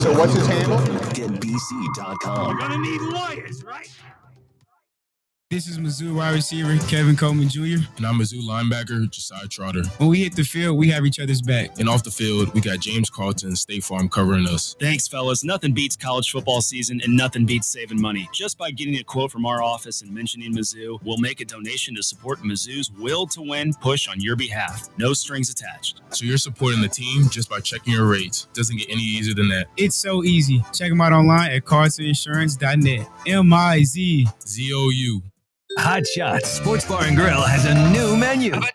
So what's his handle? GetBC.com. You're gonna need lawyers, right? This is Mizzou wide receiver Kevin Coleman Jr. And I'm Mizzou linebacker Josiah Trotter. When we hit the field, we have each other's back. And off the field, we got James Carlton, State Farm covering us. Thanks, fellas. Nothing beats college football season, and nothing beats saving money. Just by getting a quote from our office and mentioning Mizzou, we'll make a donation to support Mizzou's will to win push on your behalf. No strings attached. So you're supporting the team just by checking your rates. Doesn't get any easier than that. It's so easy. Check them out online at carltoninsurance.net. MIZ. ZOU. Hot Shots Sports Bar and Grill has a new menu. But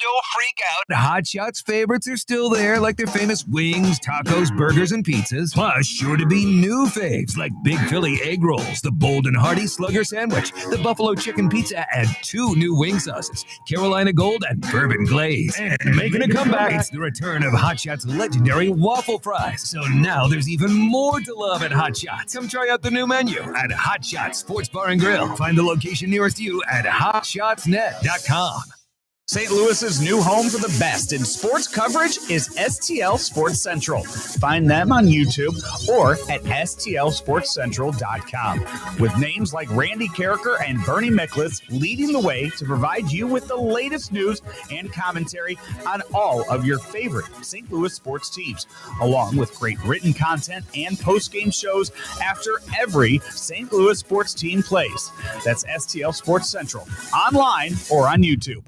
don't freak out. Hot Shots favorites are still there, like their famous wings, tacos, burgers, and pizzas. Plus, sure to be new faves like Big Philly egg rolls, the Bold and Hearty Slugger sandwich, the Buffalo chicken pizza, and 2 new wing sauces, Carolina Gold and Bourbon Glaze. And making a comeback, it's the return of Hot Shots' legendary waffle fries. So now there's even more to love at Hot Shots. Come try out the new menu at Hot Shots Sports Bar and Grill. Find the location nearest you at hotshotsnet.com. St. Louis's new home for the best in sports coverage is STL Sports Central. Find them on YouTube or at stlsportscentral.com. With names like Randy Carricker and Bernie Miklasz leading the way to provide you with the latest news and commentary on all of your favorite St. Louis sports teams, along with great written content and post-game shows after every St. Louis sports team plays. That's STL Sports Central, online or on YouTube.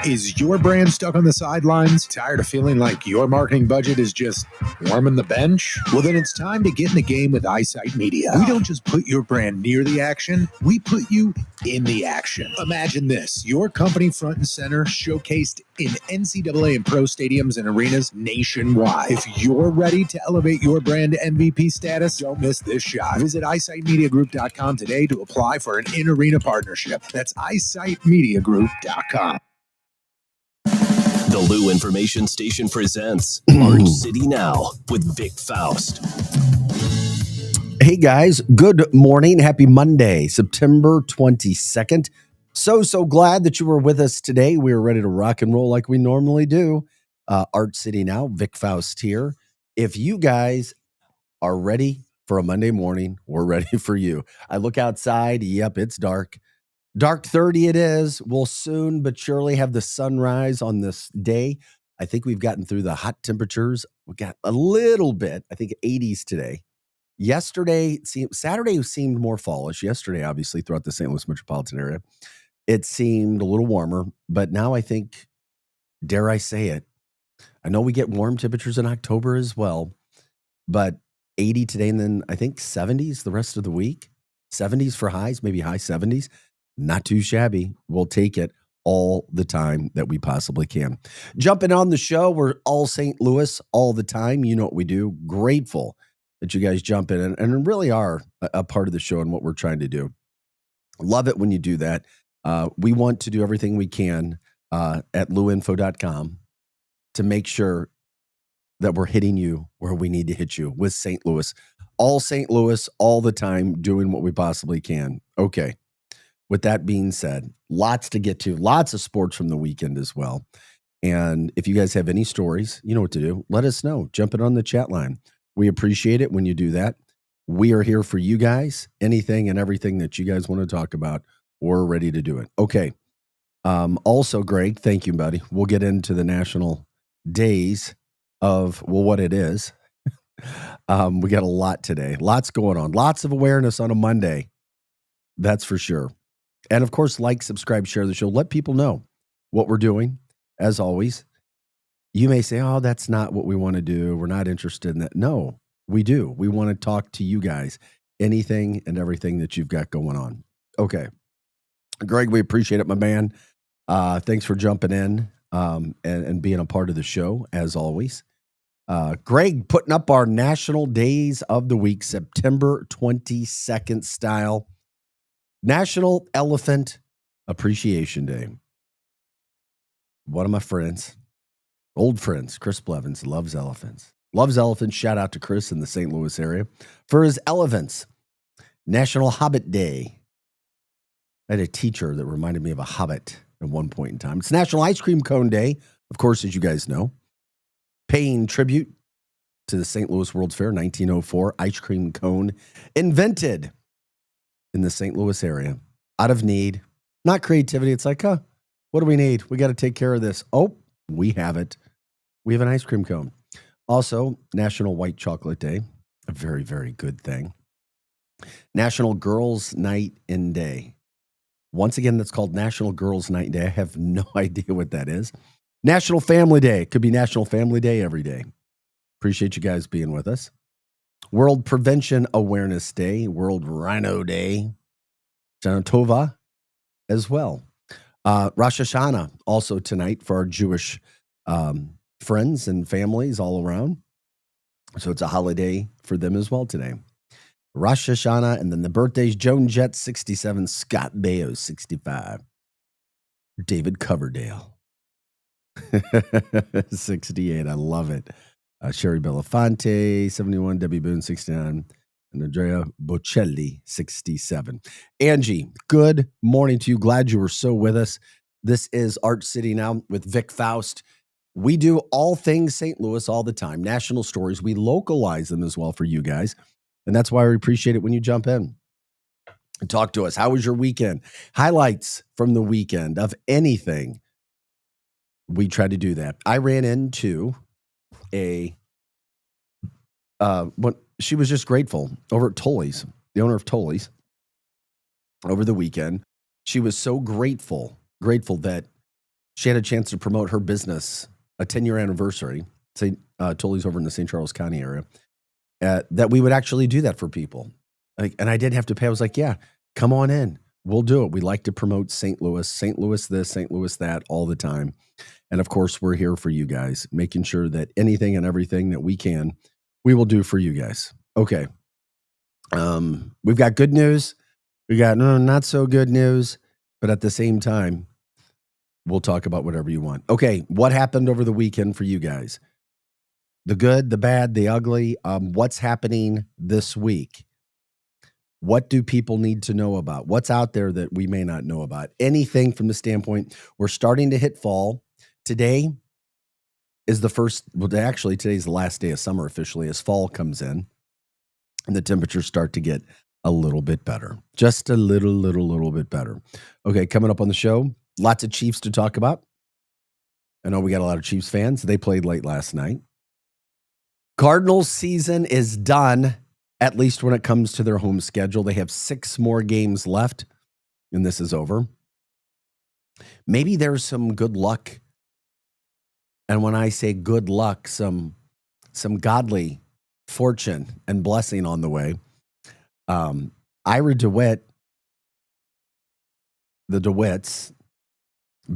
Is your brand stuck on the sidelines? Tired of feeling like your marketing budget is just warming the bench? Well, then it's time to get in the game with Eyesight Media. We don't just put your brand near the action, we put you in the action. Imagine this, your company front and center showcased in NCAA and pro stadiums and arenas nationwide. If you're ready to elevate your brand to MVP status, don't miss this shot. Visit eyesightmediagroup.com today to apply for an in-arena partnership. That's eyesightmediagroup.com. The Lou Information Station presents Art City Now with Vic Faust. Hey guys, good morning. Happy Monday, September 22nd. So glad that you were with us today. We are ready to rock and roll like we normally do. Art City Now, Vic Faust here. If you guys are ready for a Monday morning, we're ready for you. I look outside. Yep, it's dark. Dark 30 it is. We'll soon but surely have the sunrise on this day. I think we've gotten through the hot temperatures. We got a little bit, I think 80s today. Saturday seemed more fallish. Yesterday, obviously, throughout the St. Louis metropolitan area, it seemed a little warmer. But now I think, dare I say it, I know we get warm temperatures in October as well, but 80 today and then I think 70s the rest of the week. 70s for highs, maybe high 70s. Not too shabby. We'll take it all the time that we possibly can. Jumping on the show, we're all St. Louis all the time. You know what we do. Grateful that you guys jump in and really are a part of the show and what we're trying to do. Love it when you do that. We want to do everything we can at luinfo.com to make sure that we're hitting you where we need to hit you with St. Louis. All St. Louis all the time, doing what we possibly can. Okay. With that being said, lots to get to, lots of sports from the weekend as well. And if you guys have any stories, you know what to do. Let us know. Jump in on the chat line. We appreciate it when you do that. We are here for you guys. Anything and everything that you guys want to talk about, we're ready to do it. Okay. Also, Greg, thank you, buddy. We'll get into the national days of, what it is. We got a lot today. Lots going on. Lots of awareness on a Monday. That's for sure. And of course, like, subscribe, share the show. Let people know what we're doing. As always, you may say, oh, that's not what we want to do. We're not interested in that. No, we do. We want to talk to you guys. Anything and everything that you've got going on. Okay. Greg, we appreciate it, my man. Thanks for jumping in and being a part of the show, as always. Greg putting up our national days of the week, September 22nd style. National Elephant Appreciation Day. One of my friends, old friends, Chris Blevins, loves elephants. Loves elephants. Shout out to Chris in the St. Louis area for his elephants. National Hobbit Day. I had a teacher that reminded me of a hobbit at one point in time. It's National Ice Cream Cone Day, of course, as you guys know. Paying tribute to the St. Louis World's Fair, 1904, ice cream cone invented in the St. Louis area out of need, not creativity. It's like, what do we need? We got to take care of this. Oh, we have it. We have an ice cream cone. Also, National White Chocolate Day, a very, very good thing. National Girls Night and Day. Once again, that's called National Girls Night and Day. I have no idea what that is. National Family Day. It could be National Family Day every day. Appreciate you guys being with us. World Prevention Awareness Day. World Rhino Day. Shana Tova as well. Rosh Hashanah also tonight for our Jewish friends and families all around. So it's a holiday for them as well today. Rosh Hashanah, and then the birthdays, Joan Jett, 67, Scott Baio, 65, David Coverdale, 68, I love it. Sherry Belafonte, 71, Debbie Boone, 69, and Andrea Bocelli, 67. Angie, good morning to you. Glad you were so with us. This is Art City Now with Vic Faust. We do all things St. Louis all the time, national stories. We localize them as well for you guys. And that's why we appreciate it when you jump in and talk to us. How was your weekend? Highlights from the weekend of anything. We try to do that. I ran into she was just grateful over at Tully's, the owner of Tully's, over the weekend. She was so grateful that she had a chance to promote her business, a 10-year anniversary, Tully's over in the St. Charles County area. That we would actually do that for people. And I didn't have to pay. I was like, yeah, come on in. We'll do it. We like to promote St. Louis this, St. Louis that all the time. And of course, we're here for you guys, making sure that anything and everything that we can, we will do for you guys. Okay. We've got good news. We got not so good news, but at the same time, we'll talk about whatever you want. Okay. What happened over the weekend for you guys? The good, the bad, the ugly. What's happening this week? What do people need to know about? What's out there that we may not know about? Anything from the standpoint, we're starting to hit fall. Today is today's the last day of summer officially as fall comes in and the temperatures start to get a little bit better. Just a little bit better. Okay, coming up on the show, lots of Chiefs to talk about. I know we got a lot of Chiefs fans. They played late last night. Cardinals season is done, at least when it comes to their home schedule. They have 6 more games left, and this is over. Maybe there's some good luck. And when I say good luck, some godly fortune and blessing on the way. Ira DeWitt, the DeWitts,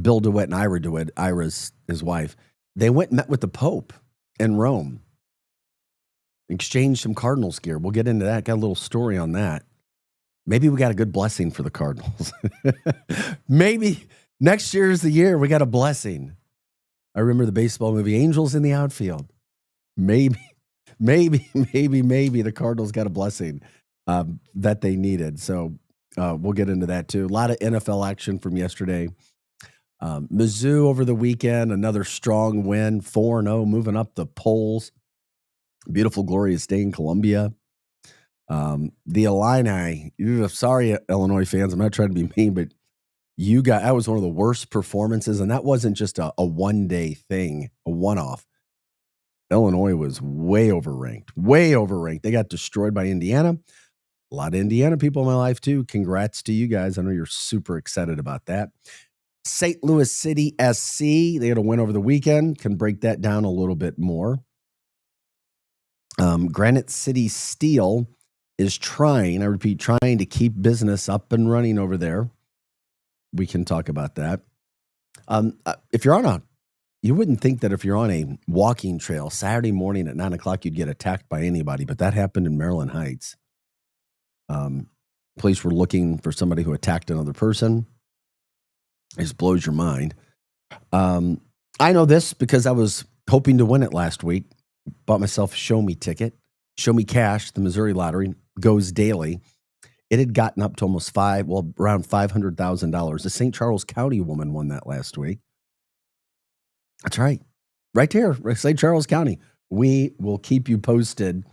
Bill DeWitt and Ira DeWitt, Ira's his wife, they went and met with the Pope in Rome. Exchange some Cardinals gear. We'll get into that. Got a little story on that. Maybe we got a good blessing for the Cardinals. Maybe next year is the year we got a blessing. I remember the baseball movie Angels in the Outfield. Maybe the Cardinals got a blessing that they needed. So we'll get into that too. A lot of NFL action from yesterday. Mizzou over the weekend, another strong win, 4-0, moving up the polls. Beautiful, glorious day in Columbia. The Illini, sorry, Illinois fans, I'm not trying to be mean, but that was one of the worst performances, and that wasn't just a one-day thing, a one-off. Illinois was way overranked. They got destroyed by Indiana. A lot of Indiana people in my life, too. Congrats to you guys. I know you're super excited about that. St. Louis City SC, they had a win over the weekend. Can break that down a little bit more. Granite City Steel is trying to keep business up and running over there. We can talk about that. If you're you wouldn't think that if you're on a walking trail Saturday morning at 9:00, you'd get attacked by anybody, but that happened in Maryland Heights. Police were looking for somebody who attacked another person. It just blows your mind. I know this because I was hoping to win it last week. Bought myself a Show Me ticket. Show Me Cash, the Missouri Lottery, goes daily. It had gotten up to around $500,000. The St. Charles County woman won that last week. That's right. Right there, St. Charles County. we will keep you posted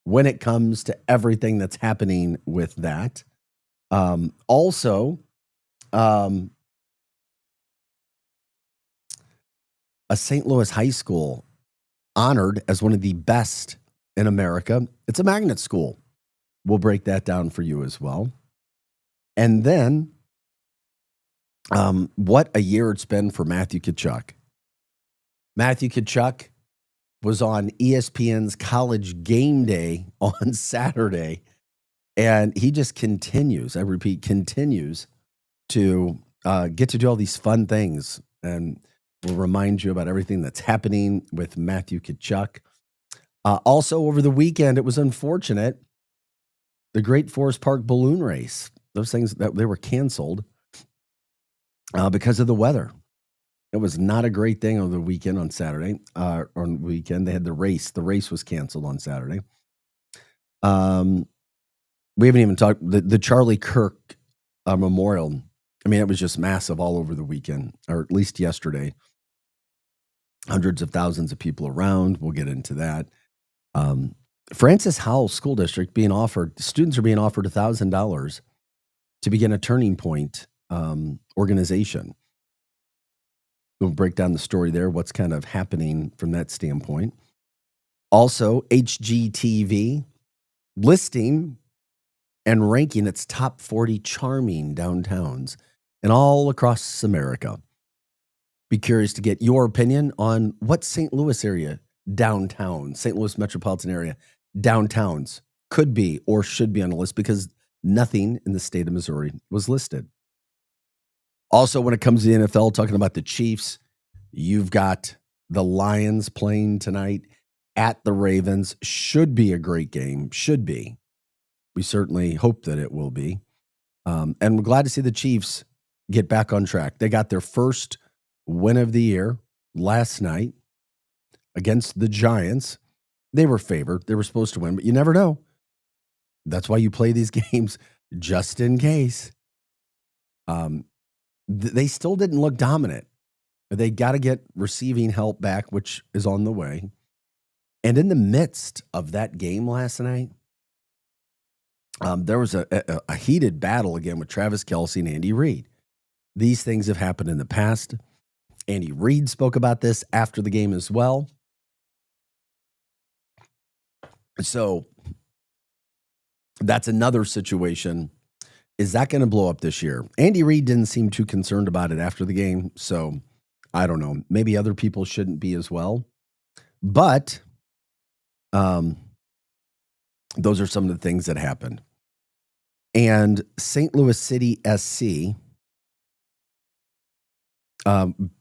when it comes to everything that's happening with that. Also, a St. Louis high school honored as one of the best in America. It's a magnet school. We'll break that down for you as well. And then, what a year it's been for Matthew Tkachuk. Matthew Tkachuk was on ESPN's College Game Day on Saturday, and he just continues, I repeat, continues to get to do all these fun things. And we'll remind you about everything that's happening with Matthew Tkachuk. Also, over the weekend, it was unfortunate, the Great Forest Park balloon race. Those things, they were canceled because of the weather. It was not a great thing over the weekend on Saturday. On the weekend, they had the race. The race was canceled on Saturday. We haven't even talked the Charlie Kirk Memorial. I mean, it was just massive all over the weekend, or at least yesterday. Hundreds of thousands of people around. We'll get into that. Francis Howell School District students are being offered $1,000 to begin a Turning Point organization. We'll break down the story there, what's kind of happening from that standpoint. Also, HGTV listing and ranking its top 40 charming downtowns and all across America. Be curious to get your opinion on what St. Louis area downtown, St. Louis metropolitan area downtowns could be or should be on the list, because nothing in the state of Missouri was listed. Also, when it comes to the NFL, talking about the Chiefs, you've got the Lions playing tonight at the Ravens. Should be a great game. Should be. We certainly hope that it will be. And we're glad to see the Chiefs get back on track. They got their first win of the year last night against the Giants. They were favored. They were supposed to win, but you never know. That's why you play these games, just in case. They still didn't look dominant. They got to get receiving help back, which is on the way. And in the midst of that game last night, there was a heated battle again with Travis Kelce and Andy Reid. These things have happened in the past. Andy Reid spoke about this after the game as well. So that's another situation. Is that going to blow up this year? Andy Reid didn't seem too concerned about it after the game, so I don't know. Maybe other people shouldn't be as well. But those are some of the things that happened. And St. Louis City SC,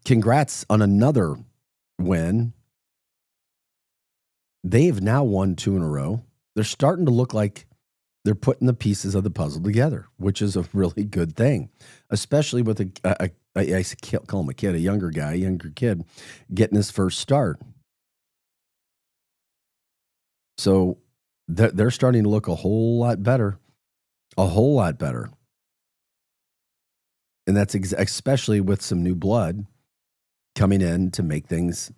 congrats on another win. They've now won 2 in a row. They're starting to look like they're putting the pieces of the puzzle together, which is a really good thing, especially with I call him a kid, a younger kid getting his first start. So they're starting to look a whole lot better. And that's especially with some new blood coming in to make things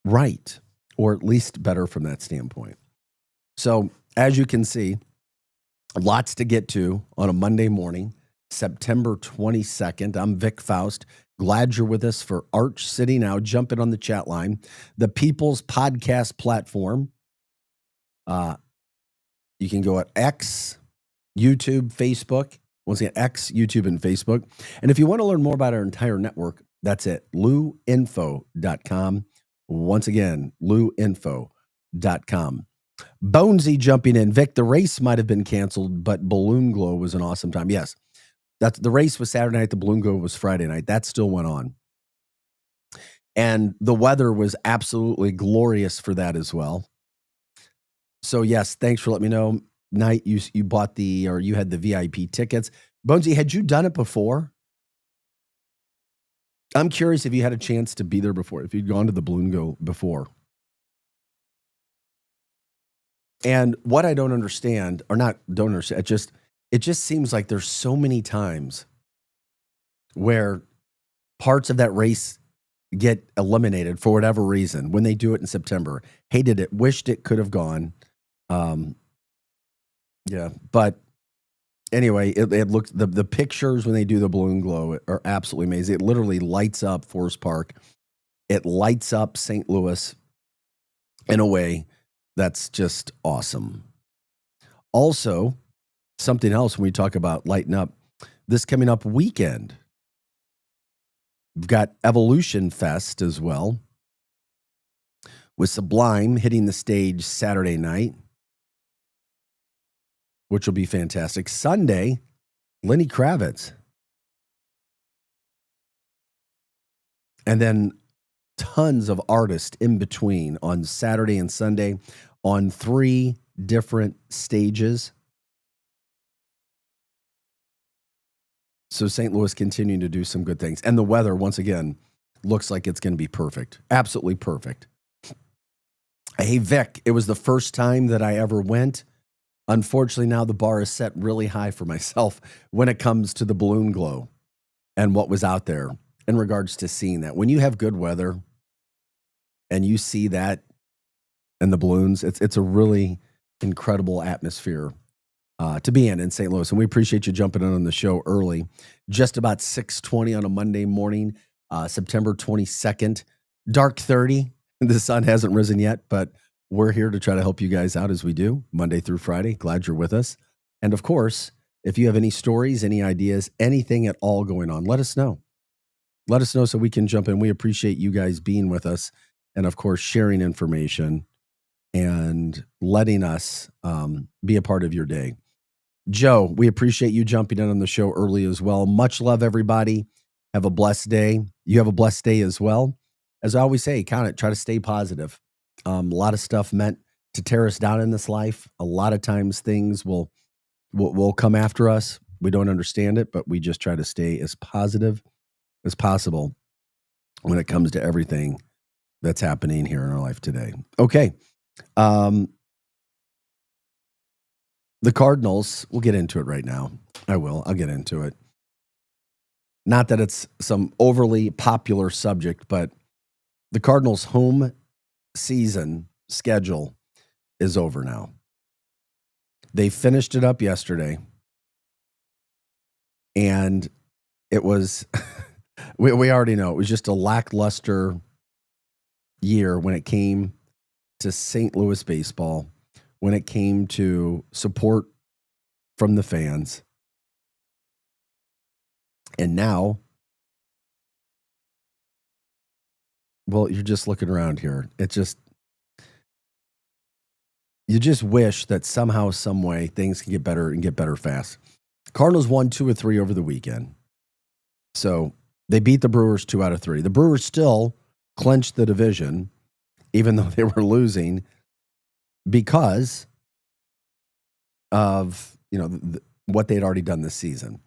right, or at least better from that standpoint. So as you can see, lots to get to on a Monday morning, September 22nd. I'm Vic Faust. Glad you're with us for Arch City Now. Jump in on the chat line. The People's Podcast platform. You can go at X, YouTube, Facebook. Once again, X, YouTube, and Facebook. And if you want to learn more about our entire network, that's it, luinfo.com. Once again, luinfo.com. Bonesy jumping in. Vic, the race might have been canceled, but Balloon Glow was an awesome time. Yes, the race was Saturday night. The Balloon Glow was Friday night. That still went on. And the weather was absolutely glorious for that as well. So, yes, thanks for letting me know. Night, you bought you had the VIP tickets. Bonesy, had you done it before? I'm curious if you had a chance to be there before, if you'd gone to the Balloon Glow before. And what I don't understand, it just seems like there's so many times where parts of that race get eliminated for whatever reason when they do it in September. Hated it, wished it could have gone. Yeah, but anyway, it looks the pictures when they do the balloon glow are absolutely amazing. It literally lights up Forest Park. It lights up St. Louis in a way that's just awesome. Also, something else when we talk about lighting up, this coming up weekend, we've got Evolution Fest as well, with Sublime hitting the stage Saturday night, which will be fantastic. Sunday, Lenny Kravitz. And then tons of artists in between on Saturday and Sunday on 3 different stages. So St. Louis continuing to do some good things. And the weather, once again, looks like it's going to be perfect. Absolutely perfect. Hey, Vic, it was the first time that I ever went. Unfortunately, now the bar is set really high for myself when it comes to the balloon glow and what was out there in regards to seeing that. When you have good weather and you see that and the balloons, it's a really incredible atmosphere to be in St. Louis. And we appreciate you jumping in on the show early, just about 6:20 on a Monday morning, September 22nd, dark 30. The sun hasn't risen yet, but we're here to try to help you guys out as we do Monday through Friday. Glad you're with us. And of course, if you have any stories, any ideas, anything at all going on, let us know. Let us know so we can jump in. We appreciate you guys being with us and, of course, sharing information and letting us be a part of your day. Joe, we appreciate you jumping in on the show early as well. Much love, everybody. Have a blessed day. You have a blessed day as well. As I always say, count it. Try to stay positive. A lot of stuff meant to tear us down in this life. A lot of times things will come after us. We don't understand it, but we just try to stay as positive as possible when it comes to everything that's happening here in our life today. Okay. The Cardinals, we'll get into it right now. I'll get into it. Not that it's some overly popular subject, but the Cardinals' home season schedule is over now. They finished it up yesterday, and it was, we already know, it was just a lackluster year when it came to St. Louis baseball, when it came to support from the fans. And now, well, you're just looking around here. You just wish that somehow, some way, things can get better and get better fast. Cardinals won 2 or 3 over the weekend. So they beat the Brewers 2 out of 3. The Brewers still clinched the division, even though they were losing, because of what they'd already done this season.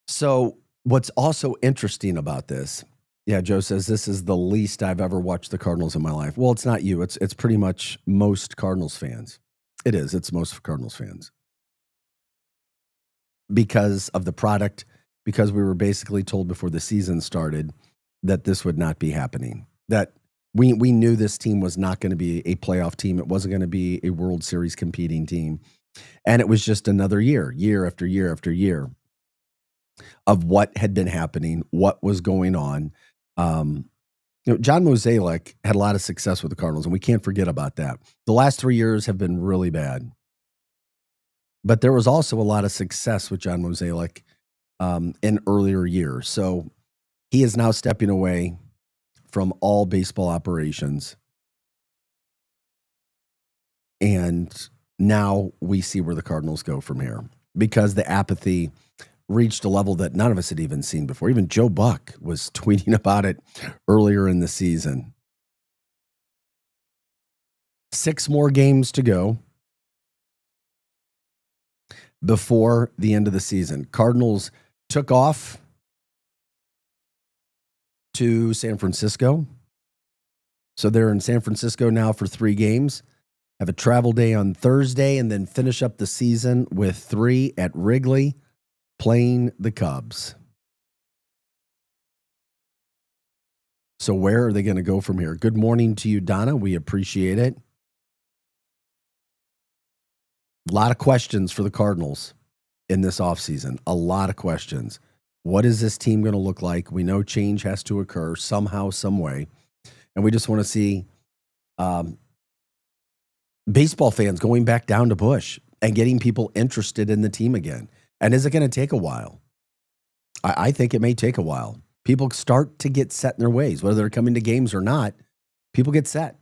So what's also interesting about this, yeah, Joe says this is the least I've ever watched the Cardinals in my life. Well, it's not you. It's pretty much most Cardinals fans. It is. It's most Cardinals fans. Because of the product, because we were basically told before the season started that this would not be happening. That we knew this team was not going to be a playoff team. It wasn't going to be a World Series competing team. And it was just another year after year after year of what had been happening, what was going on. John Mozeliak had a lot of success with the Cardinals, and we can't forget about that. The last 3 years have been really bad. But there was also a lot of success with John Mozeliak in earlier years. So he is now stepping away from all baseball operations. And now we see where the Cardinals go from here, because the apathy reached a level that none of us had even seen before. Even Joe Buck was tweeting about it earlier in the season. 6 more games to go before the end of the season. Cardinals took off to San Francisco. So they're in San Francisco now for 3 games. Have a travel day on Thursday and then finish up the season with 3 at Wrigley, playing the Cubs. So where are they going to go from here? Good morning to you, Donna. We appreciate it. A lot of questions for the Cardinals in this offseason. A lot of questions. What is this team going to look like? We know change has to occur somehow, some way. And we just want to see baseball fans going back down to Busch and getting people interested in the team again. And is it going to take a while? I think it may take a while. People start to get set in their ways, whether they're coming to games or not. People get set.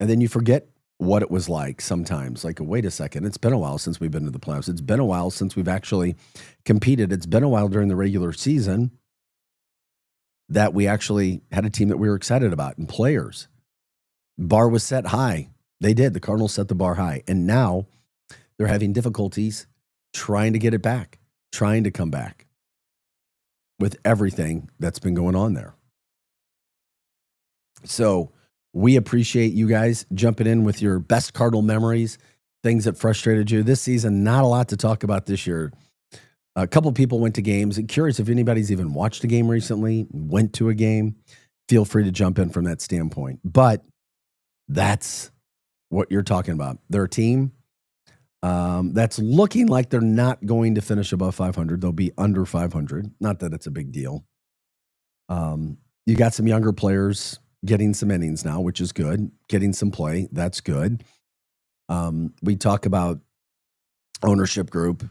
And then you forget what it was like sometimes. Like, wait a second, it's been a while since we've been to the playoffs. It's been a while since we've actually competed. It's been a while during the regular season that we actually had a team that we were excited about and players. Bar was set high. They did. The Cardinals set the bar high. And now they're having difficulties trying to get it back, trying to come back with everything that's been going on there. So we appreciate you guys jumping in with your best Cardinal memories, things that frustrated you. This season, not a lot to talk about this year. A couple people went to games. I'm curious if anybody's even watched a game recently, went to a game. Feel free to jump in from that standpoint. But that's what you're talking about. They're a team that's looking like they're not going to finish above 500. They'll be under 500. Not that it's a big deal. You got some younger players getting some innings now, which is good. Getting some play, that's good. We talk about ownership group.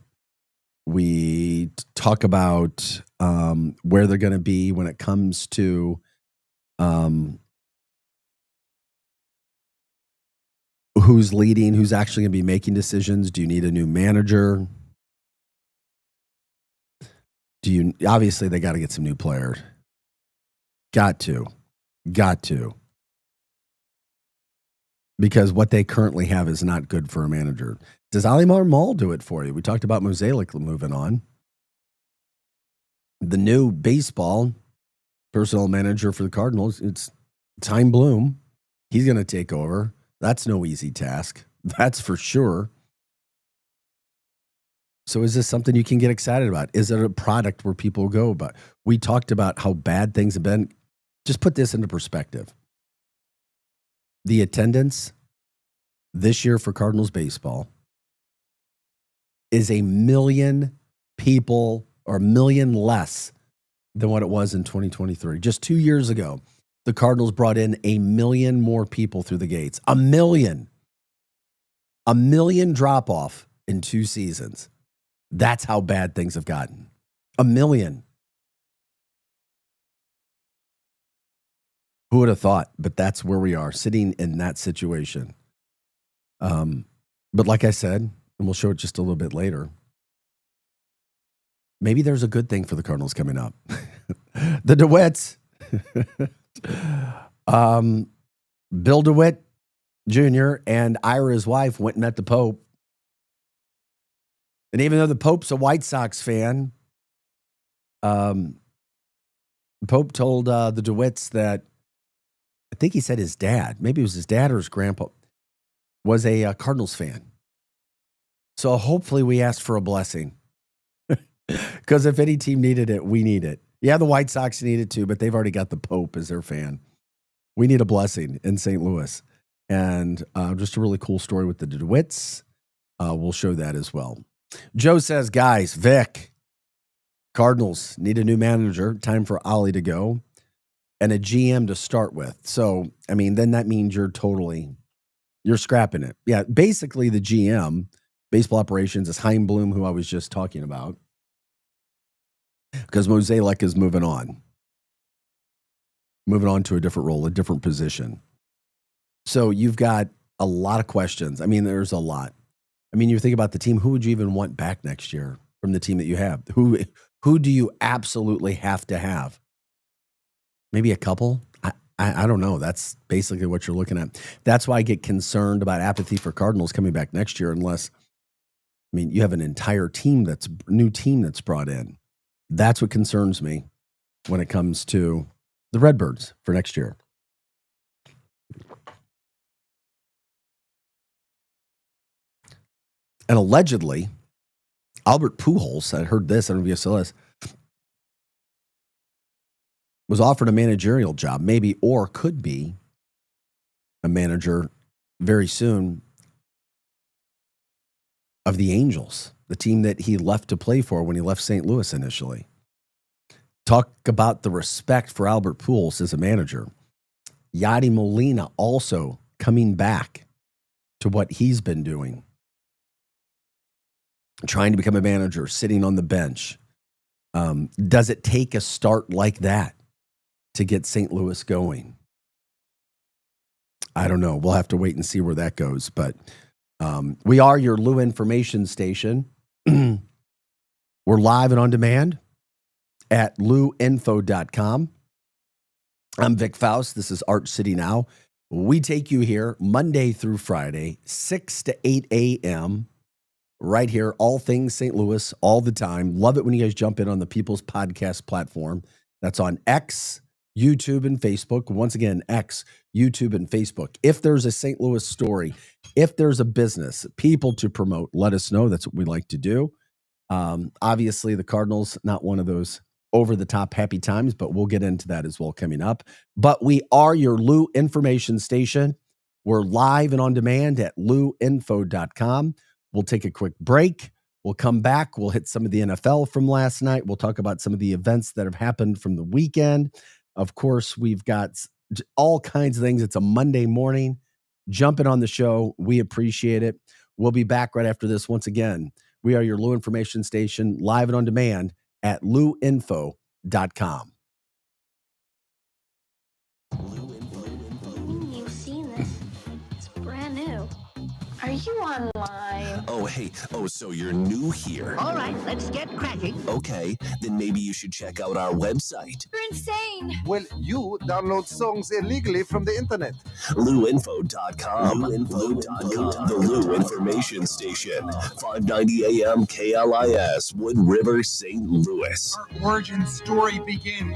We talk about where they're going to be when it comes to who's leading, who's actually going to be making decisions. Do you need a new manager? Obviously they got to get some new players. Got to. Because what they currently have is not good for a manager. Does Ali Marmol do it for you? We talked about Mozeliak moving on. The new baseball personnel manager for the Cardinals, it's Chaim Bloom. He's going to take over. That's no easy task. That's for sure. So is this something you can get excited about? Is it a product where people go about? We talked about how bad things have been. Just put this into perspective. The attendance this year for Cardinals baseball is 1 million people or 1 million less than what it was in 2023. Just 2 years ago, the Cardinals brought in 1 million more people through the gates. 1 million. 1 million drop off in 2 seasons. That's how bad things have gotten. 1 million. Who would have thought? But that's where we are, sitting in that situation. But like I said, and we'll show it just a little bit later, maybe there's a good thing for the Cardinals coming up. The DeWitts. Bill DeWitt Jr. and Ira, his wife, went and met the Pope. And even though the Pope's a White Sox fan, the Pope told the DeWitts that, I think he said his dad, maybe it was his dad or his grandpa, was a Cardinals fan. So hopefully we asked for a blessing. Because if any team needed it, we need it. Yeah, the White Sox need it too, but they've already got the Pope as their fan. We need a blessing in St. Louis. And just a really cool story with the DeWitts. We'll show that as well. Joe says, guys, Vic, Cardinals need a new manager. Time for Ollie to go. And a GM to start with. So, I mean, then that means you're scrapping it. Yeah, basically the GM, baseball operations, is Chaim Bloom, who I was just talking about. Because Mozeliak is moving on to a different role, a different position. So you've got a lot of questions. I mean, there's a lot. I mean, you think about the team, who would you even want back next year from the team that you have? Who do you absolutely have to have? Maybe a couple? I don't know. That's basically what you're looking at. That's why I get concerned about apathy for Cardinals coming back next year unless, I mean, you have an entire new team that's brought in. That's what concerns me when it comes to the Redbirds for next year. And allegedly, Albert Pujols, I heard this, I don't know if you saw this, was offered a managerial job, maybe, or could be a manager very soon of the Angels, the team that he left to play for when he left St. Louis initially. Talk about the respect for Albert Pujols as a manager. Yadi Molina also coming back to what he's been doing, trying to become a manager, sitting on the bench. Does it take a start like that to get St. Louis going? I don't know. We'll have to wait and see where that goes. But we are your Lou information station. We're live and on demand at louinfo.com. I'm Vic Faust. This is Art City Now. We take you here Monday through Friday, 6 to 8 a.m., right here, all things St. Louis, all the time. Love it when you guys jump in on the People's Podcast platform. That's on X, YouTube, and Facebook. Once again, X, YouTube, and Facebook. If there's a St. Louis story, if there's a business, people to promote, let us know. That's what we like to do. Obviously, the Cardinals, not one of those over-the-top happy times, but we'll get into that as well coming up. But we are your Lou information station. We're live and on demand at louinfo.com. We'll take a quick break. We'll come back. We'll hit some of the NFL from last night. We'll talk about some of the events that have happened from the weekend. Of course, we've got all kinds of things. It's a Monday morning. Jumping on the show. We appreciate it. We'll be back right after this. Once again, we are your Lou information station, live and on demand at louinfo.com. You've seen this. It's brand new. Are you online? Oh, hey. Oh, so you're new here. All right, let's get cracking. Okay, then maybe you should check out our website. You're insane. Well, you download songs illegally from the internet. louinfo.com. louinfo.com. The Lou Information Station. 590 AM KLIS, Wood River, St. Louis. Our origin story begin.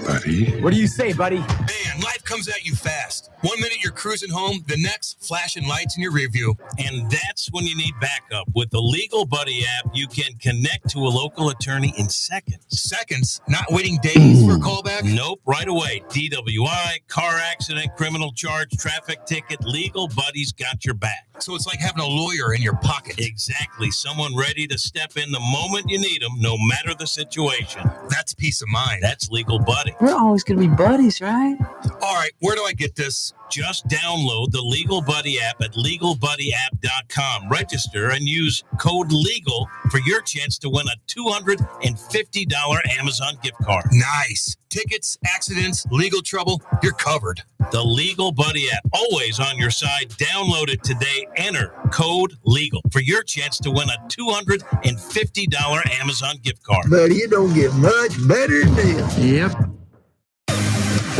Buddy? What do you say, buddy? Man, life comes at you fast. 1 minute you're cruising home, the next flashing lights in your rear view. And that's when you need backup. With the Legal Buddy app, you can connect to a local attorney in seconds. Seconds? Not waiting days for a callback? Nope, right away. DWI, car accident, criminal charge, traffic ticket, Legal Buddy's got your back. So it's like having a lawyer in your pocket. Exactly. Someone ready to step in the moment you need them, no matter the situation. That's peace of mind. That's Legal Buddy. We're always going to be buddies, right? All right, where do I get this? Just download the Legal Buddy app at LegalBuddyApp.com. Register and use code LEGAL for your chance to win a $250 Amazon gift card. Nice. Tickets, accidents, legal trouble, you're covered. The Legal Buddy app, always on your side. Download it today. Enter code LEGAL for your chance to win a $250 Amazon gift card. But you don't get much better than this. Yep.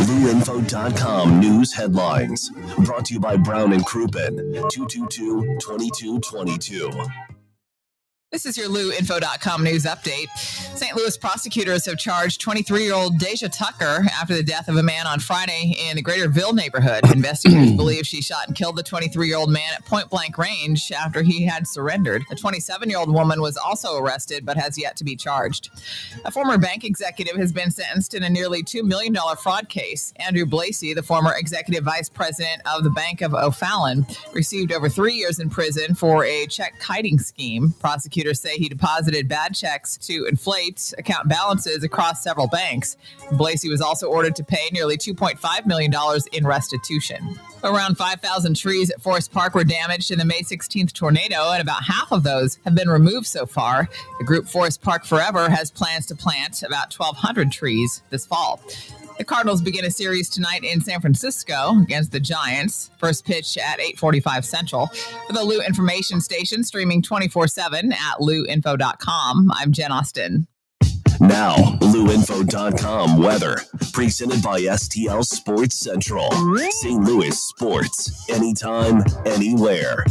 louinfo.com news headlines. Brought to you by Brown and Crouppen, 222-2222. This is your louinfo.com news update. St. Louis prosecutors have charged 23-year-old Deja Tucker after the death of a man on Friday in the Greaterville neighborhood. Investigators believe she shot and killed the 23-year-old man at point-blank range after he had surrendered. The 27-year-old woman was also arrested but has yet to be charged. A former bank executive has been sentenced in a nearly $2 million fraud case. Andrew Blasey, the former executive vice president of the Bank of O'Fallon, received over 3 years in prison for a check kiting scheme. Prosecutors say he deposited bad checks to inflate account balances across several banks. Blasey was also ordered to pay nearly $2.5 million in restitution. Around 5,000 trees at Forest Park were damaged in the May 16th tornado, and about half of those have been removed so far. The group Forest Park Forever has plans to plant about 1,200 trees this fall. The Cardinals begin a series tonight in San Francisco against the Giants. First pitch at 8:45 Central. For the Lou Information Station, streaming 24/7 at louinfo.com, I'm Jen Austin. Now, louinfo.com weather. Presented by STL Sports Central. St. Louis sports. Anytime, anywhere.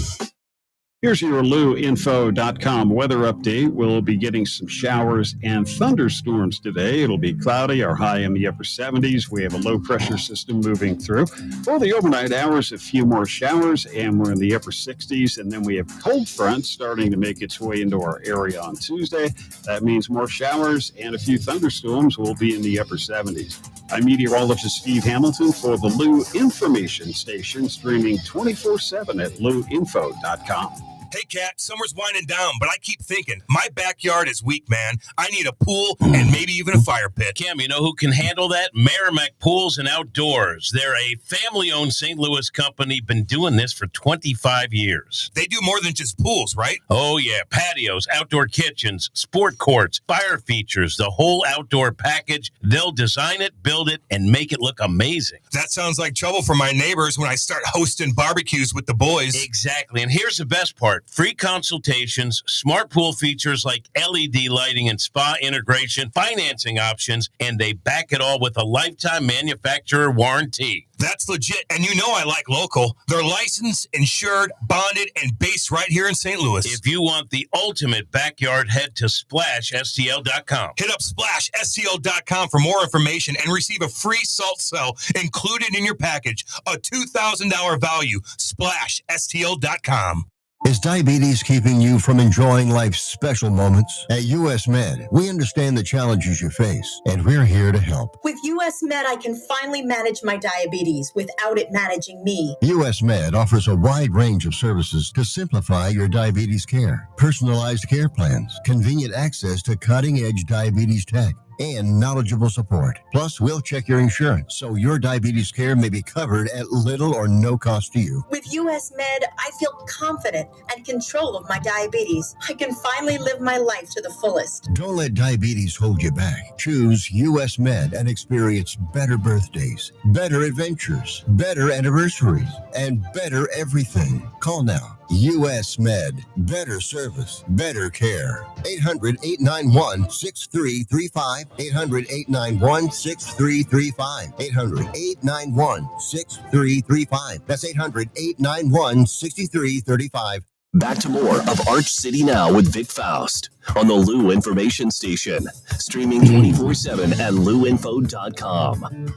Here's your LouInfo.com weather update. We'll be getting some showers and thunderstorms today. It'll be cloudy, our high in the upper 70s. We have a low pressure system moving through. For the overnight hours, a few more showers, and we're in the upper 60s. And then we have cold front starting to make its way into our area on Tuesday. That means more showers and a few thunderstorms will be in the upper 70s. I'm meteorologist Steve Hamilton for the Lou Information Station, streaming 24/7 at LouInfo.com. Hey, Kat, summer's winding down, but I keep thinking, my backyard is weak, man. I need a pool and maybe even a fire pit. Cam, you know who can handle that? Merrimack Pools and Outdoors. They're a family-owned St. Louis company, been doing this for 25 years. They do more than just pools, right? Oh, yeah. Patios, outdoor kitchens, sport courts, fire features, the whole outdoor package. They'll design it, build it, and make it look amazing. That sounds like trouble for my neighbors when I start hosting barbecues with the boys. Exactly. And here's the best part. Free consultations, smart pool features like LED lighting and spa integration, financing options, and they back it all with a lifetime manufacturer warranty. That's legit. And you know I like local. They're licensed, insured, bonded, and based right here in St. Louis. If you want the ultimate backyard, head to SplashSTL.com. Hit up SplashSTL.com for more information and receive a free salt cell included in your package. A $2,000 value. SplashSTL.com. Is diabetes keeping you from enjoying life's special moments? At US Med, we understand the challenges you face, and we're here to help. With US Med, I can finally manage my diabetes without it managing me. US Med offers a wide range of services to simplify your diabetes care. Personalized care plans, convenient access to cutting-edge diabetes tech, and knowledgeable support. Plus, we'll check your insurance so your diabetes care may be covered at little or no cost to you. With US Med, I feel confident and control of my diabetes. I can finally live my life to the fullest. Don't let diabetes hold you back. Choose US Med and experience better birthdays, better adventures, better anniversaries, and better everything. Call now. US Med. Better service, better care. 800-891-6335. 800-891-6335. 800-891-6335. That's 800-891-6335. Back to more of Arch City Now with Vic Faust on the Lou Information Station, streaming 24/7 at LouInfo.com.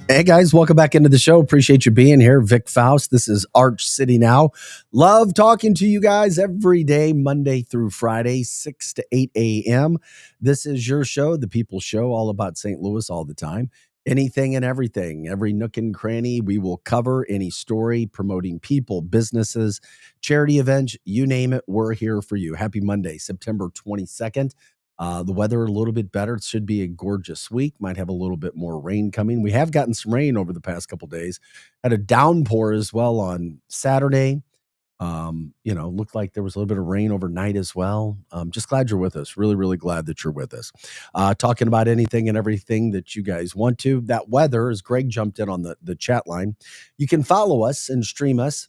Hey guys, welcome back into the show. Appreciate you being here. Vic Faust. This is Arch City Now. Love talking to you guys every day, Monday through Friday, 6 to 8 a.m. This is your show, the People's Show, all about St. Louis all the time. Anything and everything, every nook and cranny, we will cover any story promoting people, businesses, charity events, you name it, we're here for you. Happy Monday, September 22nd. The weather a little bit better. It should be a gorgeous week. Might have a little bit more rain coming. We have gotten some rain over the past couple of days. Had a downpour as well on Saturday. Looked like there was a little bit of rain overnight as well. Just glad you're with us. Really, really glad that you're with us. Talking about anything and everything that you guys want to. That weather, as Greg jumped in on the chat line, you can follow us and stream us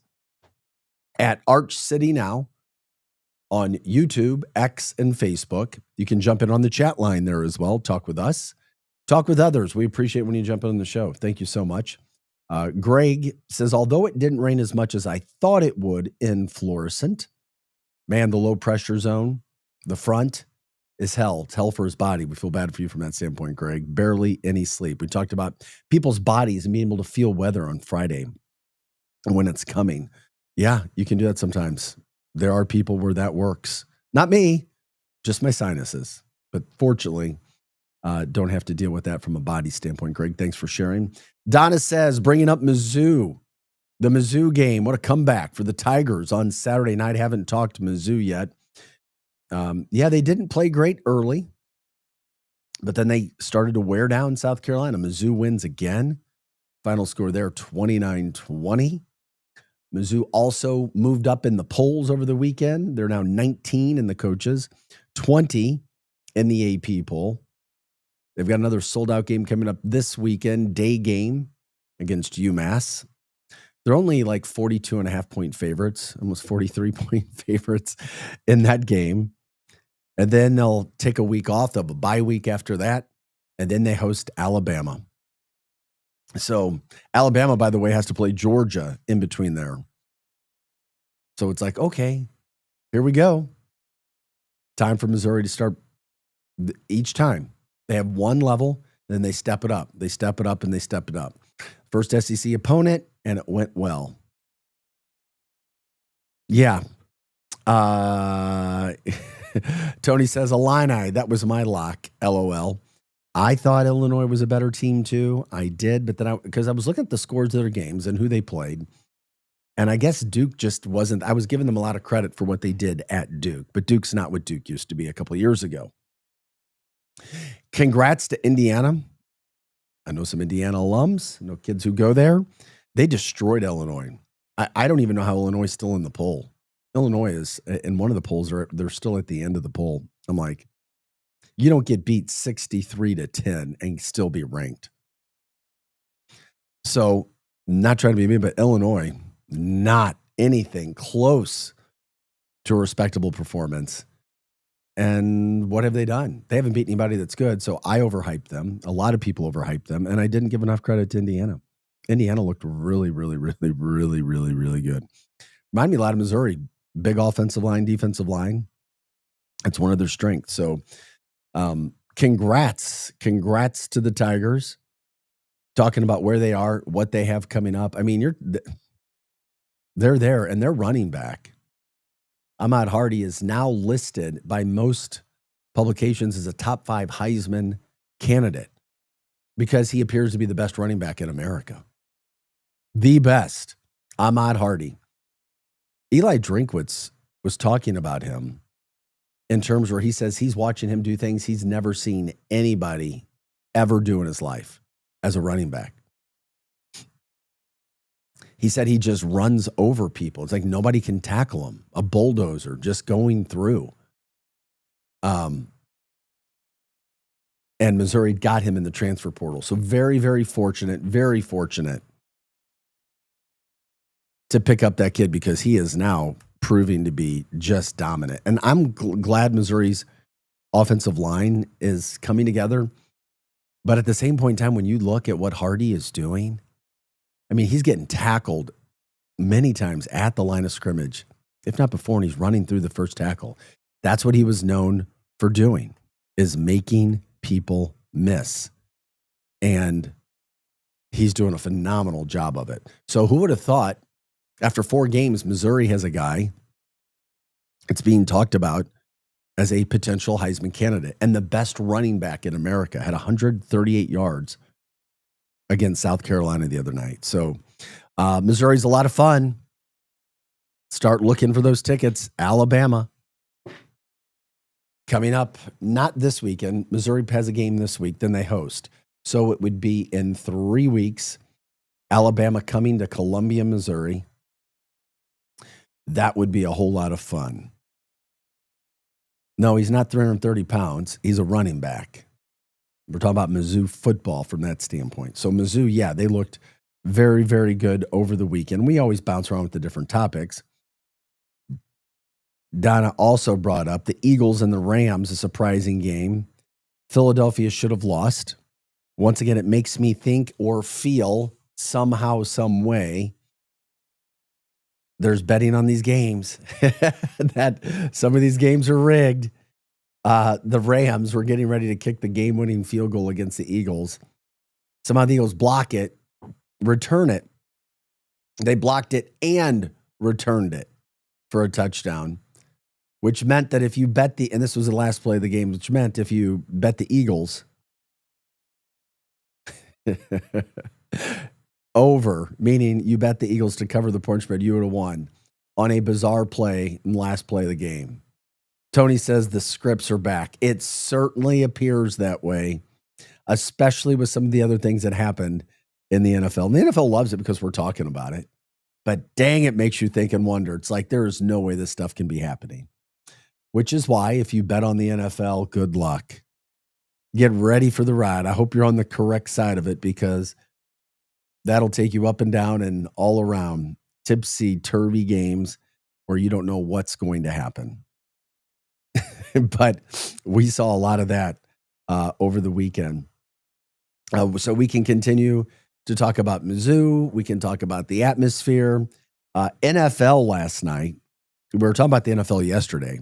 at Arch City Now on YouTube, X, and Facebook. You can jump in on the chat line there as well. Talk with us. Talk with others. We appreciate when you jump in on the show. Thank you so much. Greg says, although it didn't rain as much as I thought it would in Florissant, man, the low pressure zone, the front is hell. It's hell for his body. We feel bad for you from that standpoint, Greg. Barely any sleep. We talked about people's bodies and being able to feel weather on Friday and when it's coming. Yeah, you can do that sometimes. There are people where that works. Not me, just my sinuses. But fortunately, don't have to deal with that from a body standpoint. Greg, thanks for sharing. Donna says, bringing up Mizzou, the Mizzou game. What a comeback for the Tigers on Saturday night. Haven't talked to Mizzou yet. They didn't play great early, but then they started to wear down South Carolina. Mizzou wins again. Final score there, 29-20. Mizzou also moved up in the polls over the weekend. They're now 19 in the coaches, 20 in the AP poll. They've got another sold-out game coming up this weekend, day game against UMass. They're only like 42.5-point favorites, almost 43-point favorites in that game. And then they'll take a week off. They'll have a bye week after that. And then they host Alabama. So Alabama, by the way, has to play Georgia in between there. So it's like, okay, Here we go. Time for Missouri to start. Each time they have one level, then they step it up. They step it up and they step it up. First SEC opponent, and it went well. Yeah. Tony says Illini. That was my lock. LOL. I thought Illinois was a better team too. I did, but then because I was looking at the scores of their games and who they played, and I guess Duke just wasn't. I was giving them a lot of credit for what they did at Duke, but Duke's not what Duke used to be a couple of years ago. Congrats to Indiana. I know some Indiana alums. I know kids who go there. They destroyed Illinois. I don't even know how Illinois is still in the poll. Illinois is in one of the polls. They're still at the end of the poll. I'm like, you don't get beat 63-10 and still be ranked. So, not trying to be mean, but Illinois, not anything close to a respectable performance. And what have they done? They haven't beat anybody that's good. So I overhyped them. A lot of people overhyped them, and I didn't give enough credit to Indiana. Indiana looked really, really, really, really, really, really good. Remind me a lot of Missouri. Big offensive line, defensive line. It's one of their strengths. So congrats to the Tigers. Talking about where they are, what they have coming up. I mean, they're there, and they're running back. Ahmad Hardy is now listed by most publications as a top 5 Heisman candidate because he appears to be the best running back in America. The best, Ahmad Hardy. Eli Drinkwitz was talking about him in terms where he says he's watching him do things he's never seen anybody ever do in his life as a running back. He said he just runs over people. It's like nobody can tackle him. A bulldozer just going through. And Missouri got him in the transfer portal. So very, very fortunate to pick up that kid because he is now proving to be just dominant. And I'm glad Missouri's offensive line is coming together. But at the same point in time, when you look at what Hardy is doing, I mean, he's getting tackled many times at the line of scrimmage, if not before, and he's running through the first tackle. That's what he was known for doing, is making people miss. And he's doing a phenomenal job of it. So who would have thought after 4 games, Missouri has a guy it's being talked about as a potential Heisman candidate. And the best running back in America had 138 yards against South Carolina the other night. So Missouri's a lot of fun. Start looking for those tickets. Alabama coming up, not this weekend. Missouri has a game this week, then they host. So it would be in 3 weeks. Alabama coming to Columbia, Missouri. That would be a whole lot of fun. No, he's not 330 pounds. He's a running back. We're talking about Mizzou football from that standpoint. So Mizzou, yeah, they looked very, very good over the weekend. We always bounce around with the different topics. Donna also brought up the Eagles and the Rams, a surprising game. Philadelphia should have lost. Once again, it makes me think or feel somehow, some way, there's betting on these games that some of these games are rigged. The Rams were getting ready to kick the game-winning field goal against the Eagles. Somehow the Eagles block it, return it. They blocked it and returned it for a touchdown, which meant that if you bet and this was the last play of the game, which meant if you bet the Eagles over, meaning you bet the Eagles to cover the point spread, you would have won on a bizarre play in the last play of the game. Tony says the scripts are back. It certainly appears that way, especially with some of the other things that happened in the NFL. And the NFL loves it because we're talking about it. But dang, it makes you think and wonder. It's like there is no way this stuff can be happening. Which is why if you bet on the NFL, good luck. Get ready for the ride. I hope you're on the correct side of it because that'll take you up and down and all around tipsy-turvy games where you don't know what's going to happen. But we saw a lot of that over the weekend. So we can continue to talk about Mizzou. We can talk about the atmosphere. NFL last night, we were talking about the NFL yesterday.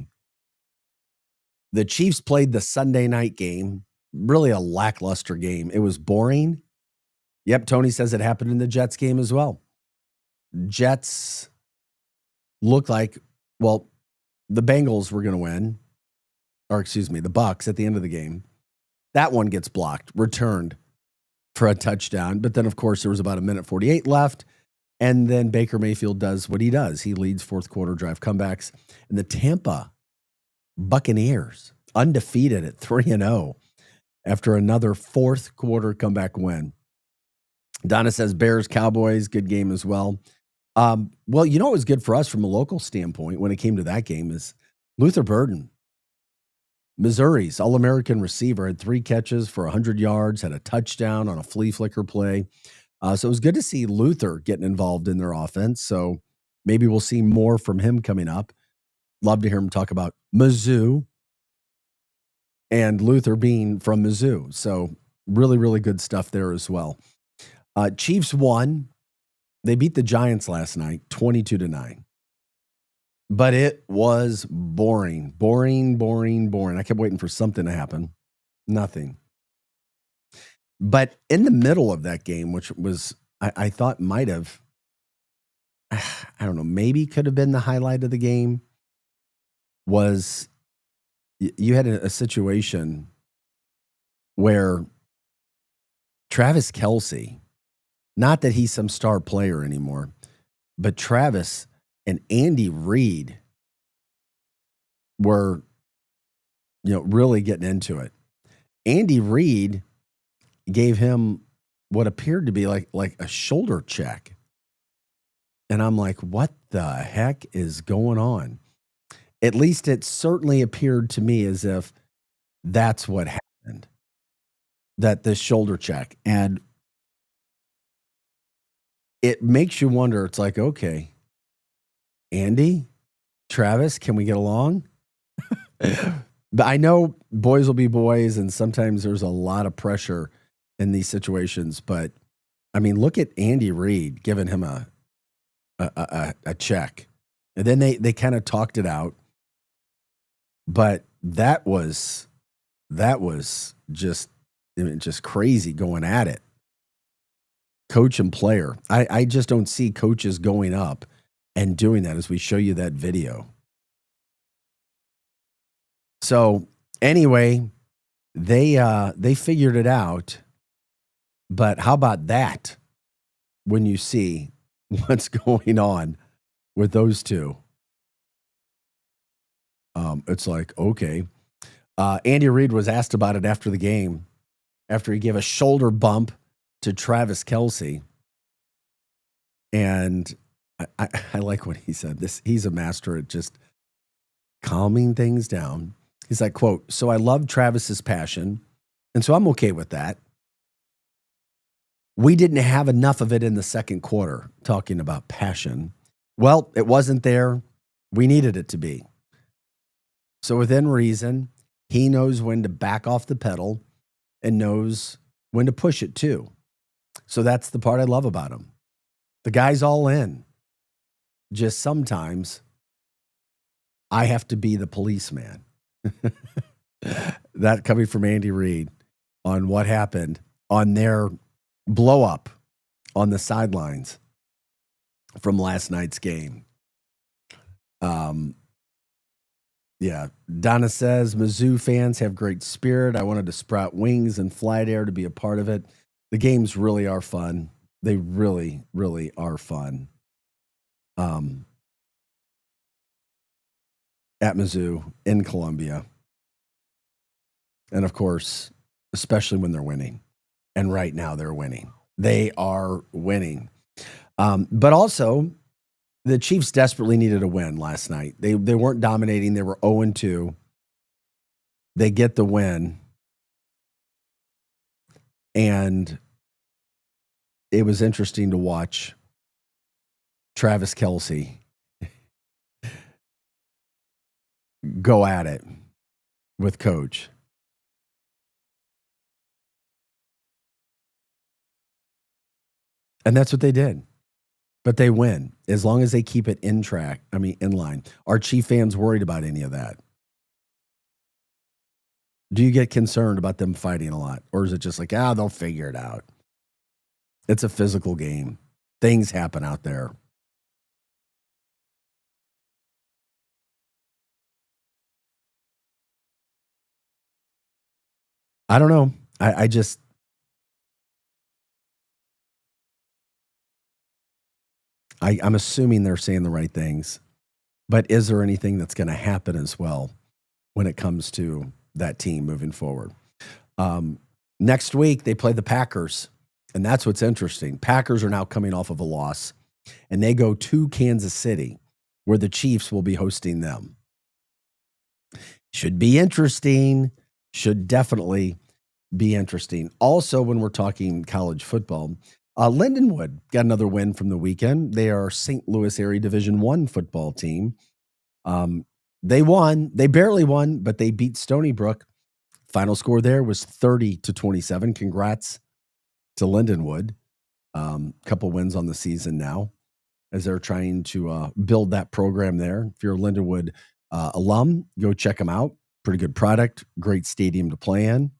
The Chiefs played the Sunday night game, really a lackluster game. It was boring. Yep, Tony says it happened in the Jets game as well. Jets looked like, well, the Bengals were going to win, or excuse me, the Bucs at the end of the game. That one gets blocked, returned for a touchdown. But then, of course, there was about 1:48 left. And then Baker Mayfield does what he does. He leads fourth quarter drive comebacks. And the Tampa Buccaneers, undefeated at 3-0 after another fourth quarter comeback win. Donna says Bears, Cowboys, good game as well. Well, you know what was good for us from a local standpoint when it came to that game is Luther Burden, Missouri's All-American receiver, had 3 catches for 100 yards, had a touchdown on a flea flicker play. So it was good to see Luther getting involved in their offense. So maybe we'll see more from him coming up. Love to hear him talk about Mizzou and Luther being from Mizzou. So really, really good stuff there as well. Chiefs won. They beat the Giants last night, 22-9. But it was boring. I kept waiting for something to happen. Nothing. But in the middle of that game, which was, I thought might have, I don't know, maybe could have been the highlight of the game, was you had a situation where Travis Kelce, not that he's some star player anymore, but Travis and Andy Reid were, really getting into it. Andy Reid gave him what appeared to be like a shoulder check. And I'm like, what the heck is going on? At least it certainly appeared to me as if that's what happened, that the shoulder check. And it makes you wonder, it's like, okay, Andy, Travis, can we get along? But I know boys will be boys, and sometimes there's a lot of pressure in these situations. But I mean, look at Andy Reid giving him a check, and then they kind of talked it out. But that was just crazy going at it. Coach and player. I just don't see coaches going up and doing that as we show you that video. So anyway, they figured it out. But how about that when you see what's going on with those two? It's like, okay. Andy Reid was asked about it after the game, after he gave a shoulder bump to Travis Kelce. And I like what he said. He's a master at just calming things down. He's like, quote, "So I love Travis's passion, and so I'm okay with that. We didn't have enough of it in the second quarter," talking about passion. Well, it wasn't there. We needed it to be. So within reason, he knows when to back off the pedal and knows when to push it too. So that's the part I love about him. The guy's all in. Just sometimes I have to be the policeman. That coming from Andy Reid on what happened on their blow up on the sidelines from last night's game. Yeah. Donna says, Mizzou fans have great spirit. I wanted to sprout wings and fly there to be a part of it. The games really are fun. They really, really are fun. At Mizzou in Columbia. And of course, especially when they're winning. And right now they're winning. They are winning. But also, the Chiefs desperately needed a win last night. They weren't dominating. They were 0-2. They get the win. And it was interesting to watch Travis Kelce go at it with Coach. And that's what they did. but they win as long as they keep it in track. I mean, in line. Are Chief fans worried about any of that? Do you get concerned about them fighting a lot? Or is it just like, they'll figure it out? It's a physical game. Things happen out there. I don't know. I'm assuming they're saying the right things. But is there anything that's going to happen as well when it comes to that team moving forward? Next week, they play the Packers. And that's what's interesting. Packers are now coming off of a loss. And they go to Kansas City, where the Chiefs will be hosting them. Should be interesting. Should definitely be interesting. Also, when we're talking college football, Lindenwood got another win from the weekend. They are St. Louis area Division I football team. They won. They barely won, but they beat Stony Brook. Final score there was 30-27. Congrats to Lindenwood. Couple wins on the season now as they're trying to build that program there. If you're a Lindenwood alum, go check them out. Pretty good product, great stadium to play in.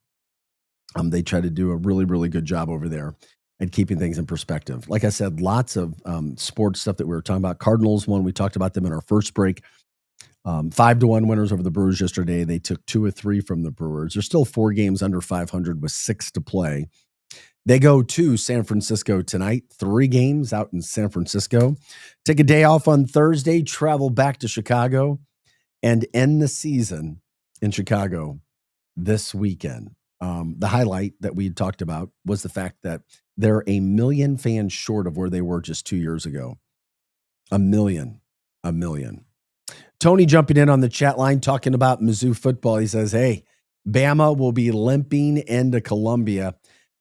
They try to do a really, really good job over there at keeping things in perspective. Like I said, lots of sports stuff that we were talking about. Cardinals won. We talked about them in our first break. 5-1 winners over the Brewers yesterday. They took 2 of 3 from the Brewers. There's still 4 games under 500 with 6 to play. They go to San Francisco tonight. 3 games out in San Francisco. Take a day off on Thursday, travel back to Chicago, and end the season in Chicago this weekend. The highlight that we had talked about was the fact that they're 1 million fans short of where they were just 2 years ago. 1 million. Tony jumping in on the chat line talking about Mizzou football. He says, hey, Bama will be limping into Columbia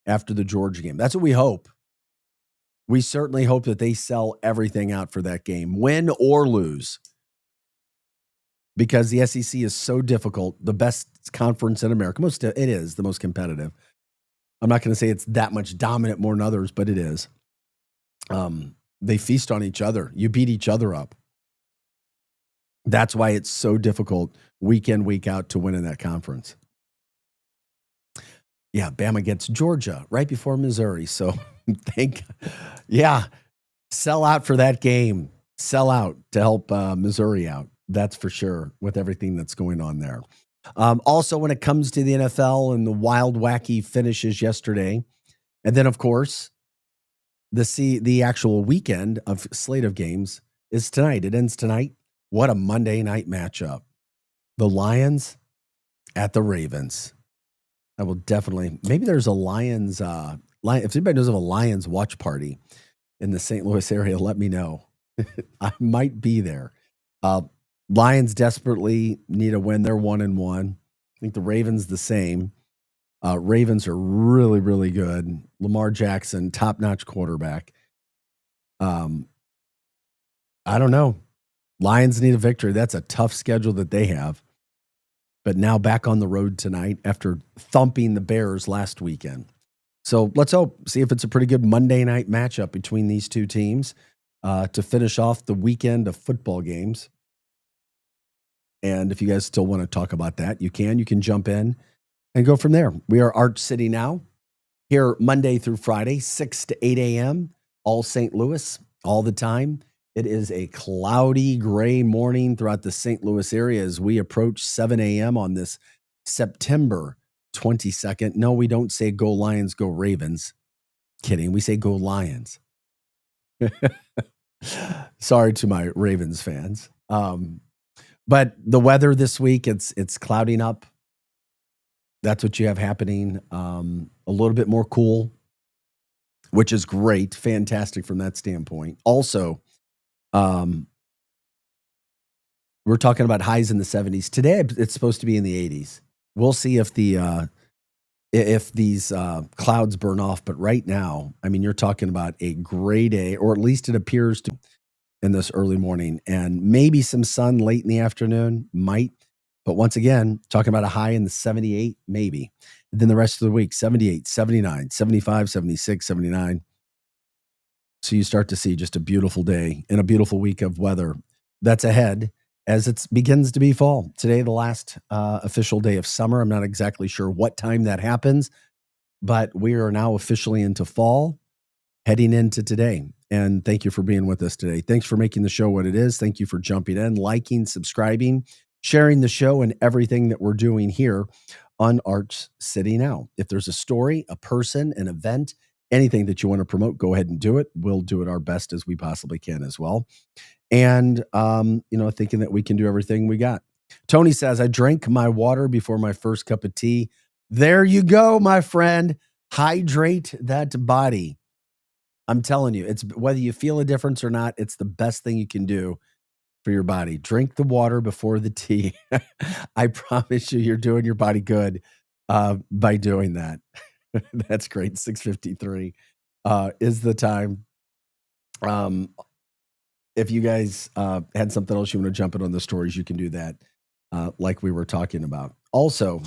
after the Georgia game. That's what we hope. We certainly hope that they sell everything out for that game, win or lose, because the SEC is so difficult, the best conference in America. It is the most competitive. I'm not going to say it's that much dominant more than others, but it is. They feast on each other. You beat each other up. That's why it's so difficult week in, week out to win in that conference. Yeah, Bama gets Georgia right before Missouri. So sell out for that game. Sell out to help Missouri out. That's for sure, with everything that's going on there. Also, when it comes to the NFL and the wild, wacky finishes yesterday, and then, of course, the actual weekend of slate of games is tonight. It ends tonight. What a Monday night matchup. The Lions at the Ravens. I will definitely, maybe there's a Lions, if anybody knows of a Lions watch party in the St. Louis area, let me know. I might be there. Lions desperately need a win. They're 1-1. I think the Ravens the same. Ravens are really, really good. Lamar Jackson, top-notch quarterback. I don't know. Lions need a victory. That's a tough schedule that they have. But now back on the road tonight after thumping the Bears last weekend. So let's see if it's a pretty good Monday night matchup between these two teams to finish off the weekend of football games. And if you guys still want to talk about that, you can jump in and go from there. We are Arch City Now, here Monday through Friday, 6 to 8 a.m., all St. Louis, all the time. It is a cloudy, gray morning throughout the St. Louis area as we approach 7 a.m. on this September 22nd. No, we don't say go Lions, go Ravens. Kidding. We say go Lions. Sorry to my Ravens fans. But the weather this week, it's clouding up. That's what you have happening. A little bit more cool, which is great. Fantastic from that standpoint. Also, we're talking about highs in the 70s. Today, it's supposed to be in the 80s. We'll see if these clouds burn off. But right now, I mean, you're talking about a gray day, or at least it appears to in this early morning, and maybe some sun late in the afternoon, might. But once again, talking about a high in the 78, maybe. And then the rest of the week, 78, 79, 75, 76, 79. So you start to see just a beautiful day and a beautiful week of weather that's ahead as it begins to be fall. Today, the last official day of summer. I'm not exactly sure what time that happens, but we are now officially into fall, heading into today. And thank you for being with us today. Thanks for making the show what it is. Thank you for jumping in, liking, subscribing, sharing the show and everything that we're doing here on Arch City Now. If there's a story, a person, an event, anything that you want to promote, go ahead and do it. We'll do it our best as we possibly can as well. And, thinking that we can do everything we got. Tony says, I drank my water before my first cup of tea. There you go, my friend. Hydrate that body. I'm telling you, it's whether you feel a difference or not, it's the best thing you can do for your body. Drink the water before the tea. I promise you, you're doing your body good by doing that. That's great. 6:53 is the time. If you guys had something else you want to jump in on the stories, you can do that like we were talking about. Also,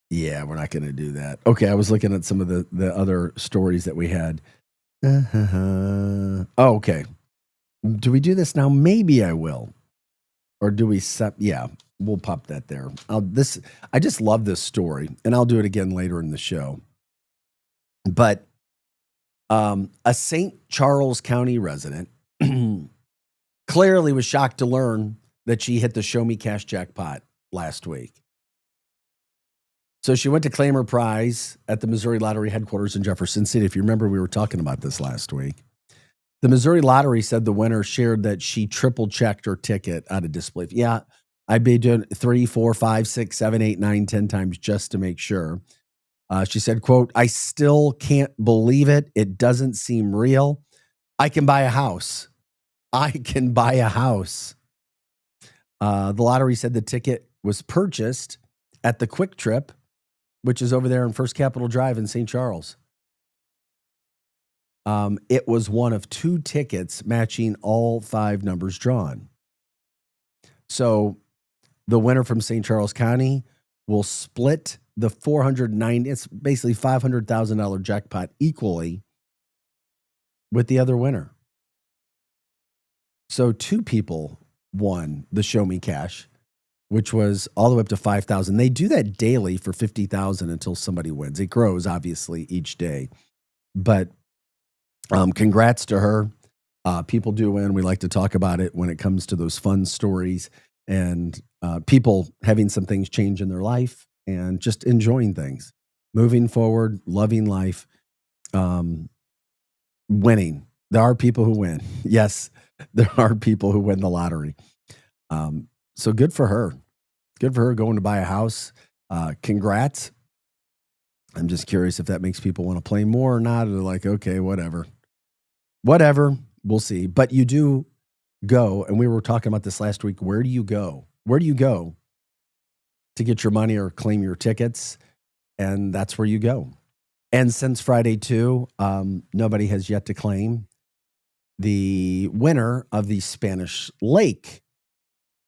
yeah, we're not going to do that. Okay, I was looking at some of the other stories that we had. Oh, okay. Do we do this now? Maybe I will. Or do we set? Yeah, we'll pop that there. I just love this story, and I'll do it again later in the show. But a St. Charles County resident clearly was shocked to learn that she hit the Show Me Cash jackpot last week. So she went to claim her prize at the Missouri Lottery headquarters in Jefferson City. If you remember, we were talking about this last week. The Missouri Lottery said the winner shared that she triple checked her ticket out of display. Yeah, I'd be doing 3, 4, 5, 6, 7, 8, 9, 10 times just to make sure. She said, quote, I still can't believe it. It doesn't seem real. I can buy a house. I can buy a house. The lottery said the ticket was purchased at the Quick Trip, which is over there on First Capitol Drive in St. Charles. It was one of 2 tickets matching all 5 numbers drawn. So the winner from St. Charles County will split the it's basically $500,000 jackpot equally with the other winner. So 2 people won the Show Me Cash, which was all the way up to $5,000. They do that daily for $50,000 until somebody wins. It grows obviously each day, but congrats to her. People do win. We like to talk about it when it comes to those fun stories and people having some things change in their life and just enjoying things, moving forward, loving life, winning. There are people who win. Yes, there are people who win the lottery. So good for her. Good for her going to buy a house. Congrats. I'm just curious if that makes people want to play more or not. Or they're like, okay, whatever. We'll see. But you do go, and we were talking about this last week. Where do you go? Where do you go to get your money or claim your tickets? And that's where you go. And since Friday too, nobody has yet to claim the winner of the Spanish Lake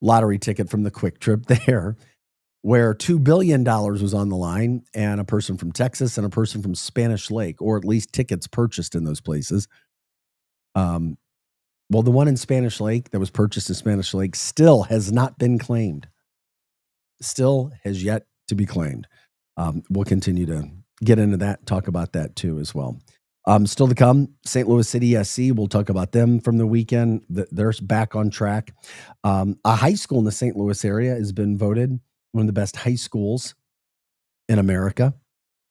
lottery ticket from the Quick Trip there, where $2 billion was on the line, and a person from Texas and a person from Spanish Lake, or at least tickets purchased in those places. Well, the one in Spanish Lake that was purchased in Spanish Lake still has not been claimed. Still has yet to be claimed. We'll continue to get into that, talk about that too as well. Still to come, St. Louis City SC. We'll talk about them from the weekend. They're back on track. A high school in the St. Louis area has been voted one of the best high schools in America.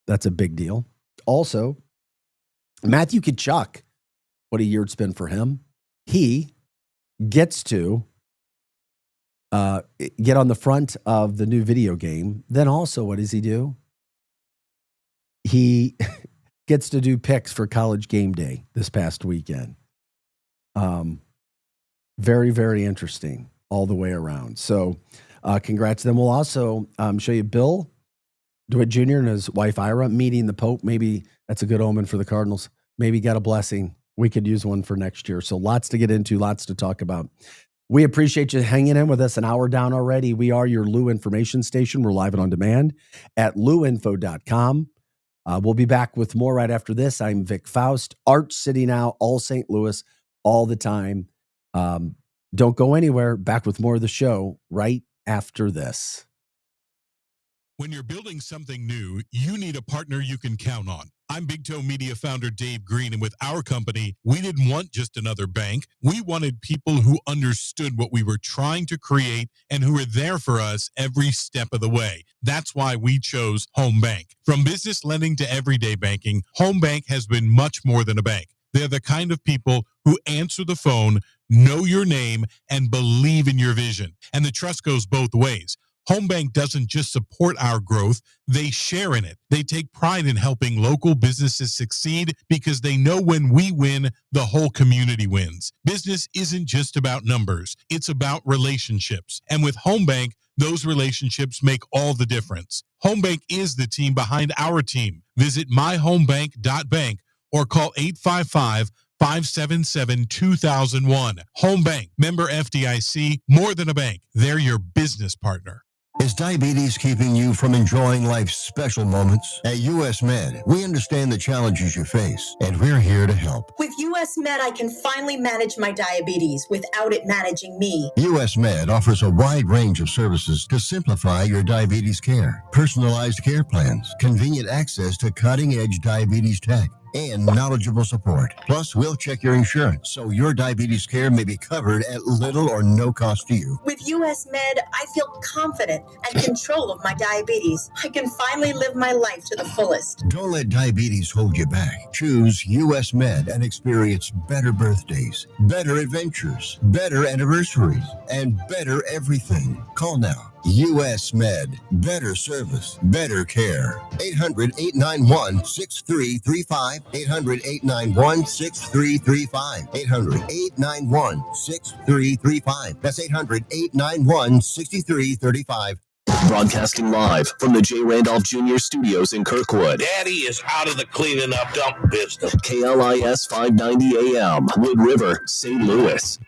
That's a big deal. Also, Matthew Tkachuk, what a year it's been for him. He gets to get on the front of the new video game. Then also, what does he do? He gets to do picks for College Game Day this past weekend. Very, very interesting all the way around. So congrats. Then we'll also show you Bill DeWitt Jr. and his wife Ira meeting the Pope. Maybe that's a good omen for the Cardinals. Maybe got a blessing. We could use one for next year. So lots to get into, lots to talk about. We appreciate you hanging in with us. An hour down already. We are your Lou information station. We're live and on demand at louinfo.com. We'll be back with more right after this. I'm Vic Faust, Arch City Now, all St. Louis, all the time. Don't go anywhere. Back with more of the show right after this. When you're building something new, you need a partner you can count on. I'm Big Toe Media founder Dave Green, and with our company, we didn't want just another bank. We wanted people who understood what we were trying to create and who were there for us every step of the way. That's why we chose Home Bank. From business lending to everyday banking, Home Bank has been much more than a bank. They're the kind of people who answer the phone, know your name, and believe in your vision. And the trust goes both ways. Home Bank doesn't just support our growth, they share in it. They take pride in helping local businesses succeed because they know when we win, the whole community wins. Business isn't just about numbers, it's about relationships. And with Home Bank, those relationships make all the difference. Home Bank is the team behind our team. Visit myhomebank.bank or call 855-577-2001. Home Bank, member FDIC, more than a bank. They're your business partner. Is diabetes keeping you from enjoying life's special moments? At US Med, we understand the challenges you face, and we're here to help. With US Med, I can finally manage my diabetes without it managing me. US Med offers a wide range of services to simplify your diabetes care. Personalized care plans, convenient access to cutting-edge diabetes tech, and knowledgeable support. Plus, we'll check your insurance so your diabetes care may be covered at little or no cost to you. With US Med, I feel confident and control of my diabetes. I can finally live my life to the fullest. Don't let diabetes hold you back. Choose US Med and experience better birthdays, better adventures, better anniversaries, and better everything. Call now. US Med. Better service, better care. 800-891-6335. 800-891-6335. 800-891-6335. That's 800-891-6335. Broadcasting live from the J. Randolph Jr. Studios in Kirkwood. Daddy is out of the cleaning up dump business. KLIS 590 AM, Wood River, St. Louis.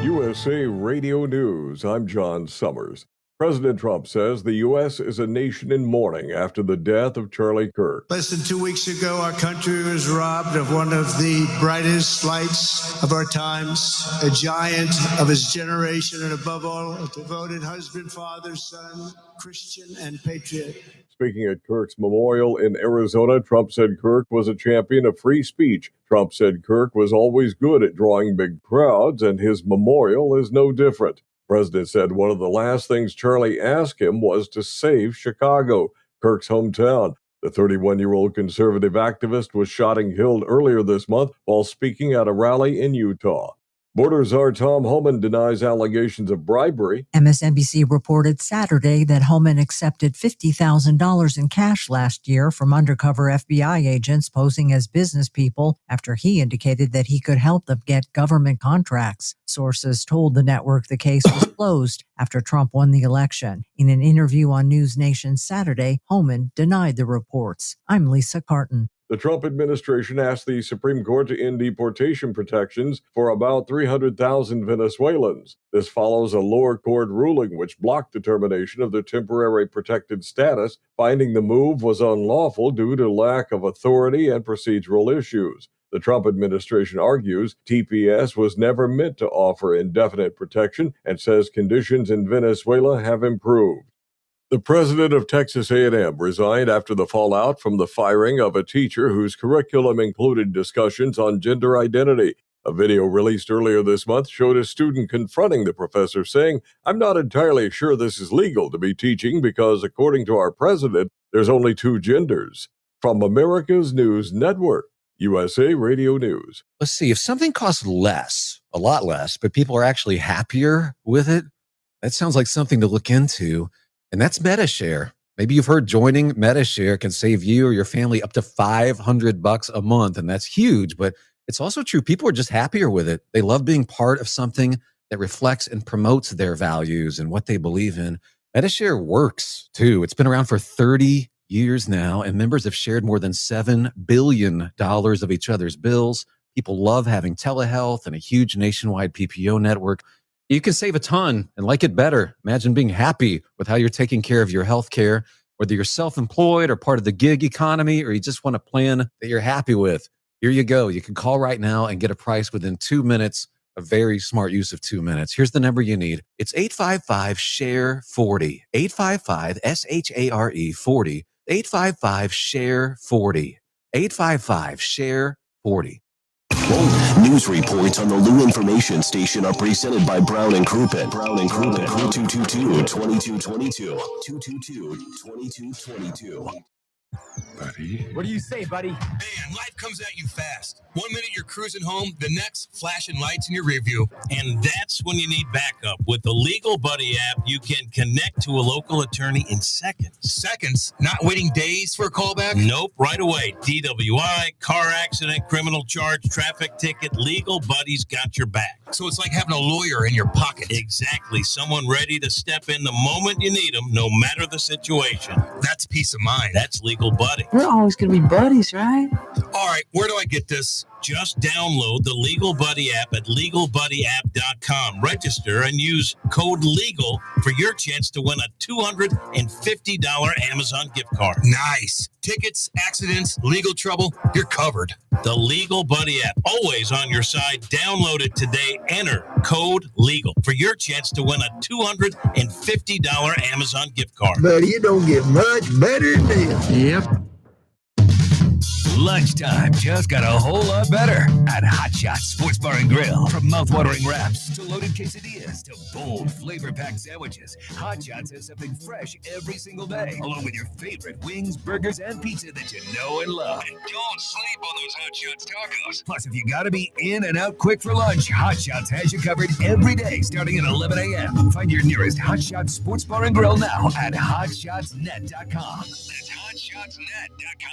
USA Radio News. I'm John Summers. President Trump says the U.S. is a nation in mourning after the death of Charlie Kirk. Less than 2 weeks ago, our country was robbed of one of the brightest lights of our times, a giant of his generation, and above all, a devoted husband, father, son, Christian, and patriot. Speaking at Kirk's memorial in Arizona, Trump said Kirk was a champion of free speech. Trump said Kirk was always good at drawing big crowds, and his memorial is no different. The president said one of the last things Charlie asked him was to save Chicago, Kirk's hometown. The 31-year-old conservative activist was shot and killed earlier this month while speaking at a rally in Utah. Border czar Tom Homan denies allegations of bribery. MSNBC reported Saturday that Homan accepted $50,000 in cash last year from undercover FBI agents posing as business people after he indicated that he could help them get government contracts. Sources told the network the case was closed after Trump won the election. In an interview on News Nation Saturday, Homan denied the reports. I'm Lisa Carton. The Trump administration asked the Supreme Court to end deportation protections for about 300,000 Venezuelans. This follows a lower court ruling which blocked determination of their temporary protected status, finding the move was unlawful due to lack of authority and procedural issues. The Trump administration argues TPS was never meant to offer indefinite protection and says conditions in Venezuela have improved. The president of Texas A&M resigned after the fallout from the firing of a teacher whose curriculum included discussions on gender identity. A video released earlier this month showed a student confronting the professor saying, "I'm not entirely sure this is legal to be teaching because, according to our president, there's only two genders." From America's News Network, USA Radio News. Let's see, if something costs less, a lot less, but people are actually happier with it, that sounds like something to look into. And that's MetaShare. Maybe you've heard joining MetaShare can save you or your family up to $500 a month. And that's huge, but it's also true. People are just happier with it. They love being part of something that reflects and promotes their values and what they believe in. MetaShare works too. It's been around for 30 years now, and members have shared more than $7 billion of each other's bills. People love having telehealth and a huge nationwide PPO network. You can save a ton and like it better. Imagine being happy with how you're taking care of your health care, whether you're self-employed or part of the gig economy, or you just want a plan that you're happy with. Here you go. You can call right now and get a price within 2 minutes. A very smart use of 2 minutes. Here's the number you need. It's 855-SHARE-40. 855-SHARE-40. 855-SHARE-40. 855-SHARE-40. News reports on the Lou Information Station are presented by Brown and Crouppen. Brown and Crouppen, 222-2222. 222-2222. Buddy. What do you say, buddy? Man, life comes at you fast. 1 minute you're cruising home, the next flashing lights in your rear view. And that's when you need backup. With the Legal Buddy app, you can connect to a local attorney in seconds. Seconds? Not waiting days for a callback? Nope, right away. DWI, car accident, criminal charge, traffic ticket, Legal Buddy's got your back. So it's like having a lawyer in your pocket. Exactly. Someone ready to step in the moment you need them, no matter the situation. That's peace of mind. That's Legal Buddy. We're always going to be buddies, right? All right, where do I get this? Just download the Legal Buddy app at LegalBuddyApp.com. Register and use code LEGAL for your chance to win a $250 Amazon gift card. Nice. Tickets, accidents, legal trouble, you're covered. The Legal Buddy app, always on your side. Download it today. Enter code LEGAL for your chance to win a $250 Amazon gift card. But you don't get much better than this. Yep. Lunchtime just got a whole lot better at Hot Shots Sports Bar and Grill. From mouth-watering wraps to loaded quesadillas to bold, flavor-packed sandwiches, Hot Shots has something fresh every single day, along with your favorite wings, burgers, and pizza that you know and love. And don't sleep on those Hot Shots tacos. Plus, if you gotta be in and out quick for lunch, Hot Shots has you covered every day starting at 11 a.m. Find your nearest Hot Shots Sports Bar and Grill now at HotShotsNet.com. That's HotShotsNet.com.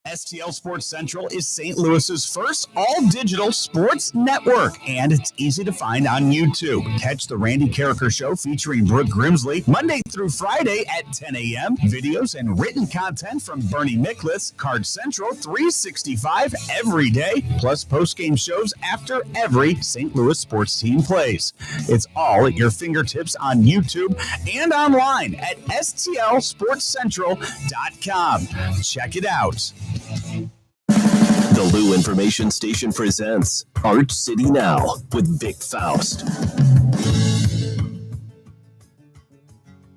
STL Sports Central is St. Louis's first all-digital sports network, and it's easy to find on YouTube. Catch the Randy Carricker Show featuring Brooke Grimsley Monday through Friday at 10 a.m. Videos and written content from Bernie Miklasz, Card Central 365 every day, plus post-game shows after every St. Louis sports team plays. It's all at your fingertips on YouTube and online at STLSportsCentral.com. Check it out. The Lou Information Station presents Arch City Now with Vic Faust.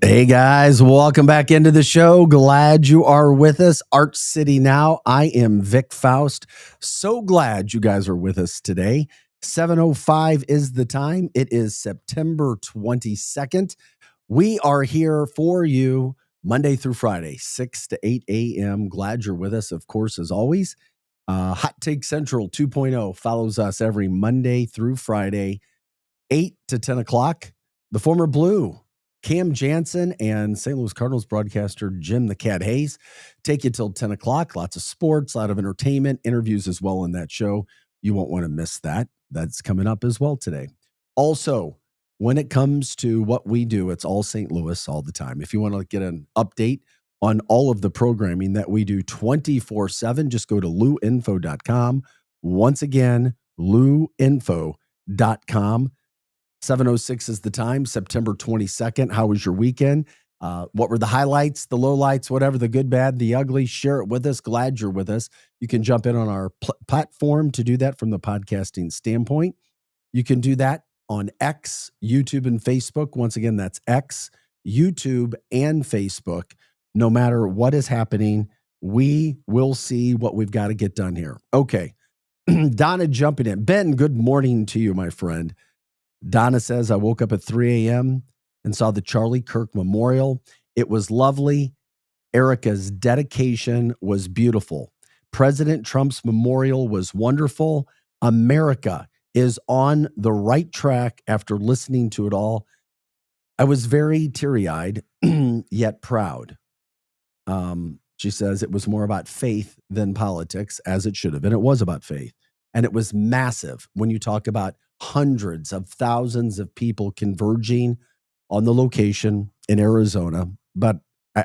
Hey guys, welcome back into the show. Glad you are with us. Arch City Now. I am Vic Faust. So glad you guys are with us today. 7:05 is the time. It is September 22nd. We are here for you Monday through Friday, 6 to 8 a.m. Glad you're with us, of course, as always. Hot Take Central 2.0 follows us every Monday through Friday, 8 to 10 o'clock. The former Blue, Cam Jansen, and St. Louis Cardinals broadcaster Jim the Cat Hayes take you till 10 o'clock. Lots of sports, a lot of entertainment, interviews as well in that show. You won't want to miss that. That's coming up as well today. Also, when it comes to what we do, it's all St. Louis all the time. If you want to get an update on all of the programming that we do 24/7, just go to LouInfo.com. Once again, LouInfo.com. 7:06 is the time, September 22nd. How was your weekend? What were the highlights, the lowlights, whatever, the good, bad, the ugly? Share it with us. Glad you're with us. You can jump in on our platform to do that from the podcasting standpoint. You can do that on X, YouTube, and Facebook. Once again, that's X, YouTube, and Facebook. No matter what is happening, we will see what we've got to get done here. Okay. Donna jumping in. Ben, good morning to you, my friend. Donna says, I woke up at 3 a.m. and saw the Charlie Kirk Memorial. It was lovely. Erica's dedication was beautiful. President Trump's memorial was wonderful. America is on the right track after listening to it all. I was very teary-eyed, yet proud. She says it was more about faith than politics, as it should have. And it was about faith. And it was massive when you talk about hundreds of thousands of people converging on the location in Arizona. But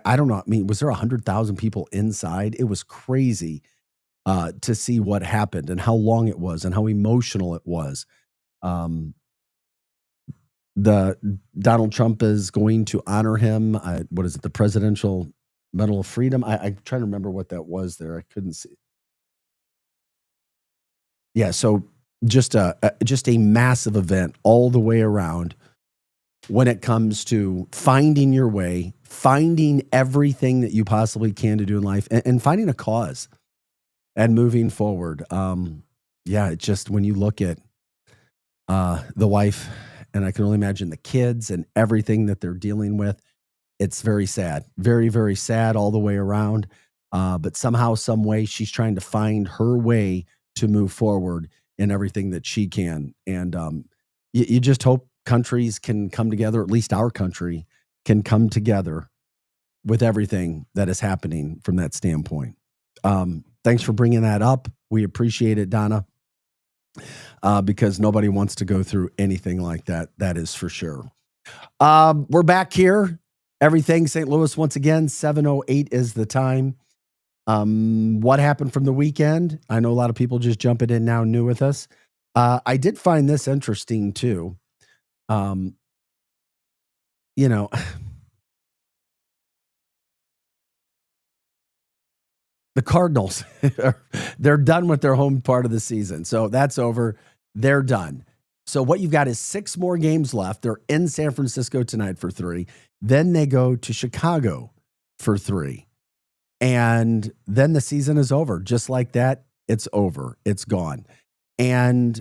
I don't know. I mean, was there 100,000 people inside? It was crazy to see what happened and how long it was and how emotional it was. Donald Trump is going to honor him. What is it? The Presidential Medal of Freedom. I'm trying to remember what that was there. I couldn't see. Yeah. So just a massive event all the way around when it comes to finding your way, finding everything that you possibly can to do in life, and finding a cause and moving forward. Yeah, it just, when you look at the wife, and I can only imagine the kids and everything that they're dealing with, it's very sad, very, very sad all the way around. But somehow, some way, she's trying to find her way to move forward in everything that she can. And you just hope countries can come together, at least our country can come together with everything that is happening from that standpoint. Thanks for bringing that up. We appreciate it, Donna, because nobody wants to go through anything like that. That is for sure. We're back here. Everything St. Louis once again, 7:08 is the time. What happened from the weekend? I know a lot of people just jumping in now new with us. I did find this interesting too. You know, the Cardinals, they're done with their home part of the season. So that's over. They're done. So what you've got is 6 more games left. They're in San Francisco tonight for 3. Then they go to Chicago for 3. And then the season is over. Just like that, it's over. It's gone. And,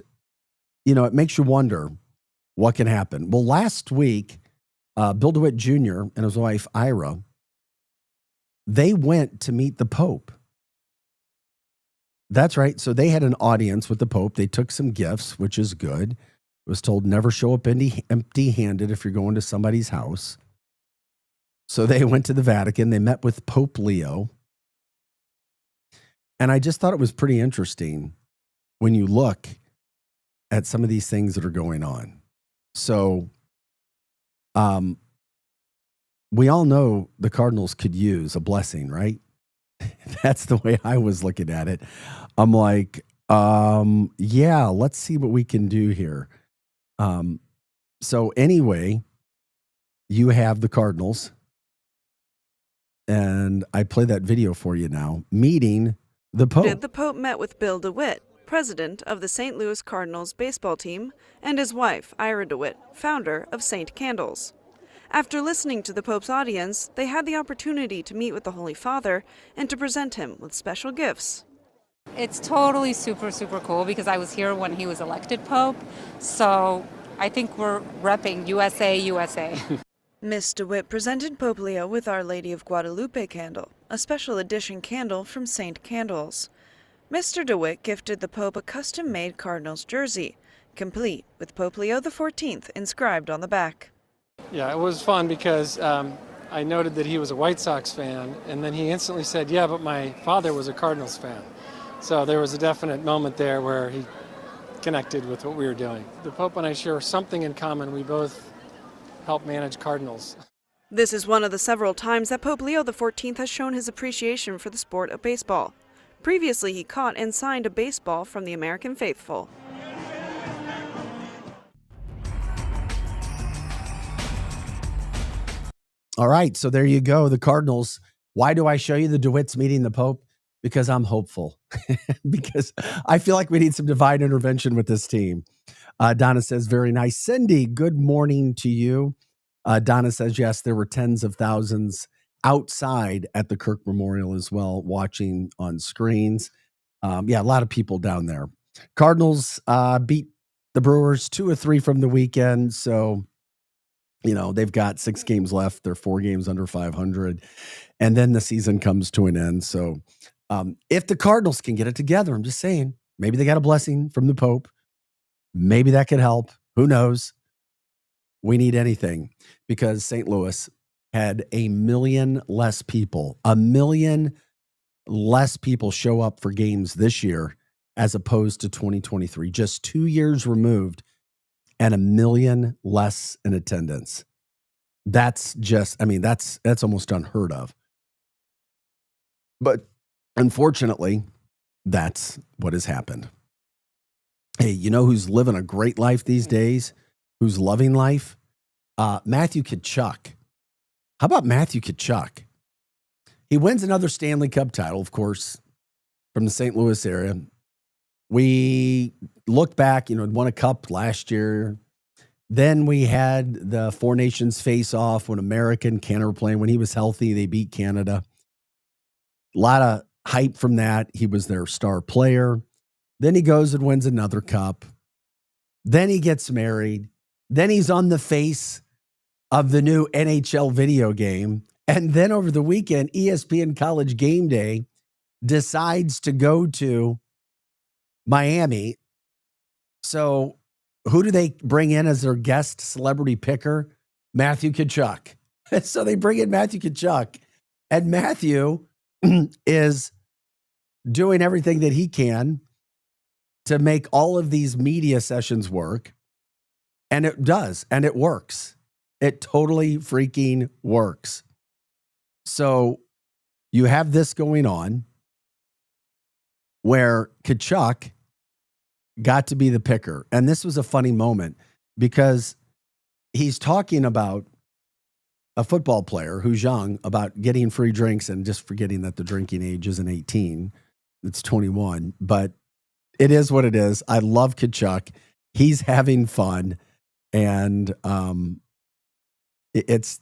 you know, it makes you wonder what can happen. Well, last week, Bill DeWitt Jr. and his wife, Ira, they went to meet the Pope. That's right. So they had an audience with the Pope. They took some gifts, which is good. It was told never show up empty-handed if you're going to somebody's house. So they went to the Vatican. They met with Pope Leo. And I just thought it was pretty interesting when you look at some of these things that are going on. So we all know the Cardinals could use a blessing, right? That's the way I was looking at it. I'm like, yeah, let's see what we can do here. So anyway, you have the Cardinals, and I play that video for you now, meeting the Pope. The Pope met with Bill DeWitt, president of the St. Louis Cardinals baseball team, and his wife, Ira DeWitt, founder of St. Candles. After listening to the Pope's audience, they had the opportunity to meet with the Holy Father and to present him with special gifts. It's totally super, super cool because I was here when he was elected Pope, so I think we're repping USA, USA. Miss DeWitt presented Pope Leo with Our Lady of Guadalupe candle, a special edition candle from St. Candles. Mr. DeWitt gifted the Pope a custom-made Cardinals jersey, complete with Pope Leo XIV inscribed on the back. Yeah, it was fun because I noted that he was a White Sox fan, and then he instantly said, yeah, but my father was a Cardinals fan. So there was a definite moment there where he connected with what we were doing. The Pope and I share something in common. We both help manage Cardinals. This is one of the several times that Pope Leo XIV has shown his appreciation for the sport of baseball. Previously, he caught and signed a baseball from the American faithful. All right, so there you go. The Cardinals. Why do I show you the DeWitts meeting the Pope? Because I'm hopeful. Because I feel like we need some divine intervention with this team. Donna says, very nice. Cindy, good morning to you. Donna says, yes, there were tens of thousands outside at the Kirk Memorial as well, watching on screens. Yeah, a lot of people down there. Cardinals beat the Brewers 2-3 from the weekend. So, you know, they've got 6 games left. They're 4 games under 500. And then the season comes to an end. So if the Cardinals can get it together, I'm just saying, maybe they got a blessing from the Pope. Maybe that could help. Who knows? We need anything because St. Louis had 1 million less people, 1 million less people show up for games this year as opposed to 2023, just 2 years removed and 1 million less in attendance. That's just, I mean, that's almost unheard of. But unfortunately, that's what has happened. Hey, you know who's living a great life these days? Who's loving life? Matthew Tkachuk. How about Matthew Tkachuk? He wins another Stanley Cup title, of course, from the St. Louis area. We look back, won a cup last year. Then we had the Four Nations face-off when America and Canada were playing. When he was healthy, they beat Canada. A lot of hype from that. He was their star player. Then he goes and wins another cup. Then he gets married. Then he's on the face of the new NHL video game. And then over the weekend, ESPN College Game Day decides to go to Miami. So who do they bring in as their guest celebrity picker? Matthew Tkachuk. So they bring in Matthew Tkachuk, and Matthew is doing everything that he can to make all of these media sessions work. And it does, and it works. It totally freaking works. So you have this going on where Tkachuk got to be the picker. And this was a funny moment because he's talking about a football player who's young about getting free drinks and just forgetting that the drinking age isn't 18. It's 21. But it is what it is. I love Tkachuk. He's having fun. And it's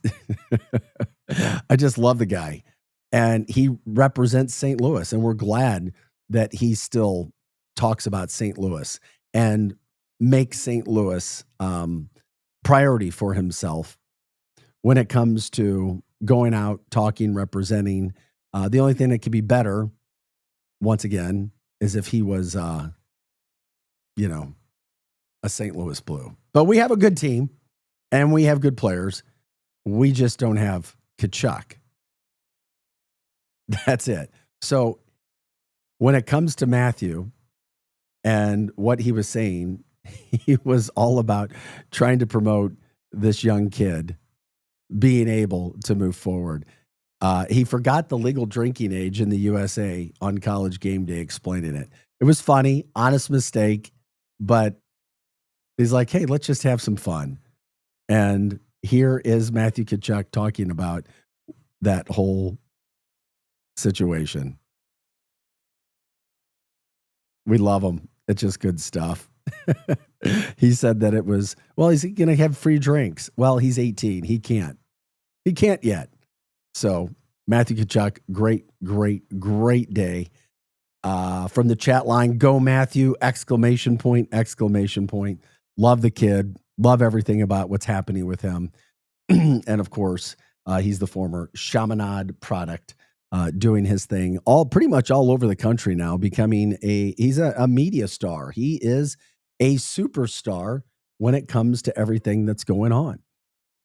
I just love the guy. And he represents St. Louis. And we're glad that he still talks about St. Louis and makes St. Louis priority for himself when it comes to going out, talking, representing. The only thing that could be better, once again, is if he was, a St. Louis Blue. But we have a good team and we have good players. We just don't have Tkachuk. That's it. So when it comes to Matthew and what he was saying, he was all about trying to promote this young kid being able to move forward. He forgot the legal drinking age in the USA on College Game Day, explaining it. It was funny, honest mistake, but he's like, hey, let's just have some fun. And here is Matthew Tkachuk talking about that whole situation. We love him. It's just good stuff. He said that it was, well, he's going to have free drinks. Well, he's 18. He can't yet. So Matthew Tkachuk, great day. From the chat line, go Matthew, exclamation point. Love the kid. Love everything about what's happening with him. And of course, he's the former Chaminade product, doing his thing pretty much all over the country now, becoming he's a media star. He is a superstar when it comes to everything that's going on.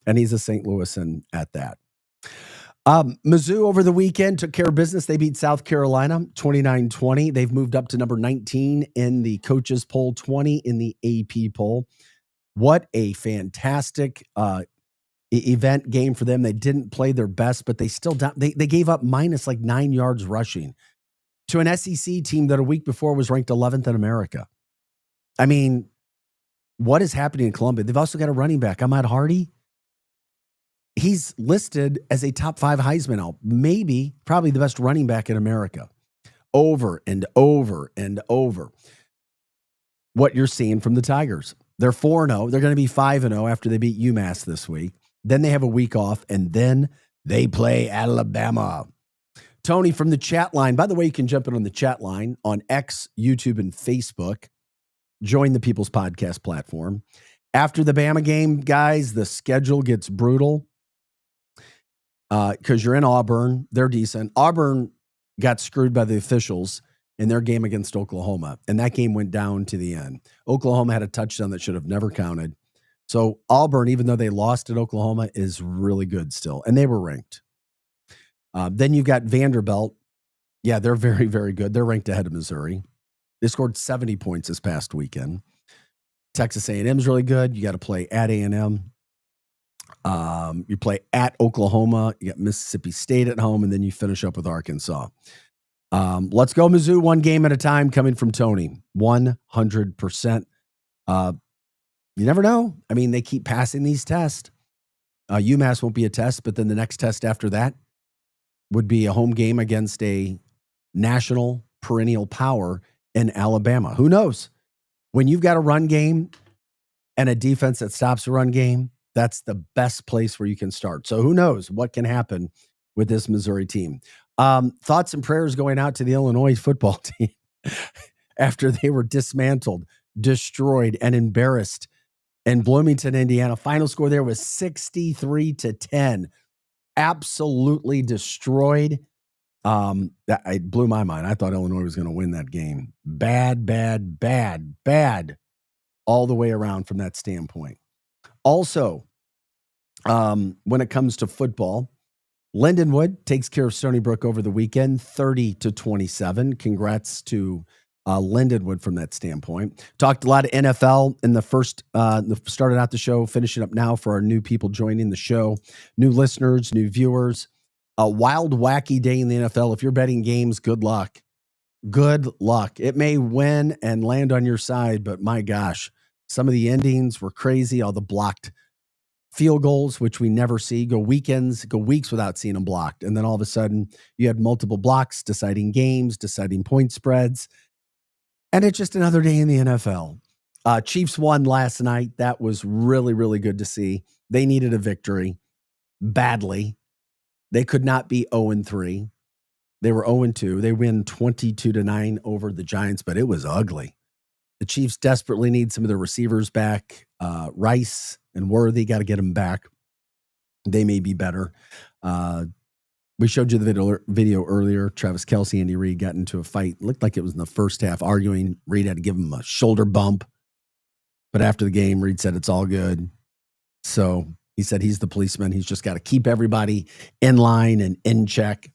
And he's a St. Louisan at that. Mizzou over the weekend took care of business. They beat South Carolina 29-20. They've moved up to number 19 in the coaches poll, 20 in the AP poll. What a fantastic event game for them. They didn't play their best, but they still they gave up minus 9 yards rushing to an SEC team that a week before was ranked 11th in America. I mean, what is happening in Columbia? They've also got a running back, Ahmad Hardy. He's listed as a top 5 Heisman now, probably the best running back in America. Over and over and over. What you're seeing from the Tigers. They're 4-0. They're going to be 5-0 after they beat UMass this week. Then they have a week off, and then they play Alabama. Tony from the chat line. By the way, you can jump in on the chat line on X, YouTube, and Facebook. Join the People's Podcast platform. After the Bama game, guys, the schedule gets brutal because you're in Auburn. They're decent. Auburn got screwed by the officials in their game against Oklahoma, and that game went down to the end. Oklahoma had a touchdown that should have never counted. So Auburn, even though they lost at Oklahoma, is really good still, and they were ranked. Then you've got Vanderbilt. Yeah, they're very, very good. They're ranked ahead of Missouri. They scored 70 points this past weekend. Texas A&M is really good. You got to play at A&M. You play at Oklahoma. You got Mississippi State at home, and then you finish up with Arkansas. Let's go Mizzou, one game at a time, coming from Tony. 100%. You never know. I mean, they keep passing these tests. UMass won't be a test, but then the next test after that would be a home game against a national perennial power in Alabama. Who knows? When you've got a run game and a defense that stops the run game, that's the best place where you can start. So who knows what can happen with this Missouri team. Thoughts and prayers going out to the Illinois football team after they were dismantled, destroyed, and embarrassed in Bloomington, Indiana. Final score there was 63-10. Absolutely destroyed. That it blew my mind. I thought Illinois was going to win that game. Bad all the way around from that standpoint. Also, when it comes to football, Lindenwood takes care of Stony Brook over the weekend, 30-27. Congrats to Lindenwood from that standpoint. Talked a lot of NFL in the first, started out the show, finishing up now for our new people joining the show, new listeners, new viewers. A wild, wacky day in the NFL. If you're betting games, good luck. Good luck. It may win and land on your side, but my gosh, some of the endings were crazy. All the blocked field goals, which we never see, go weeks without seeing them blocked. And then all of a sudden you had multiple blocks, deciding games, deciding point spreads. And it's just another day in the NFL. Chiefs won last night. That was really, really good to see. They needed a victory badly. They could not be 0-3. They were 0-2. They win 22-9 over the Giants, but it was ugly. The Chiefs desperately need some of their receivers back. Rice and Worthy, got to get them back. They may be better. We showed you the video earlier. Travis Kelce, Andy Reid got into a fight. Looked like it was in the first half, arguing. Reid had to give him a shoulder bump. But after the game, Reid said it's all good. So he said he's the policeman. He's just got to keep everybody in line and in check.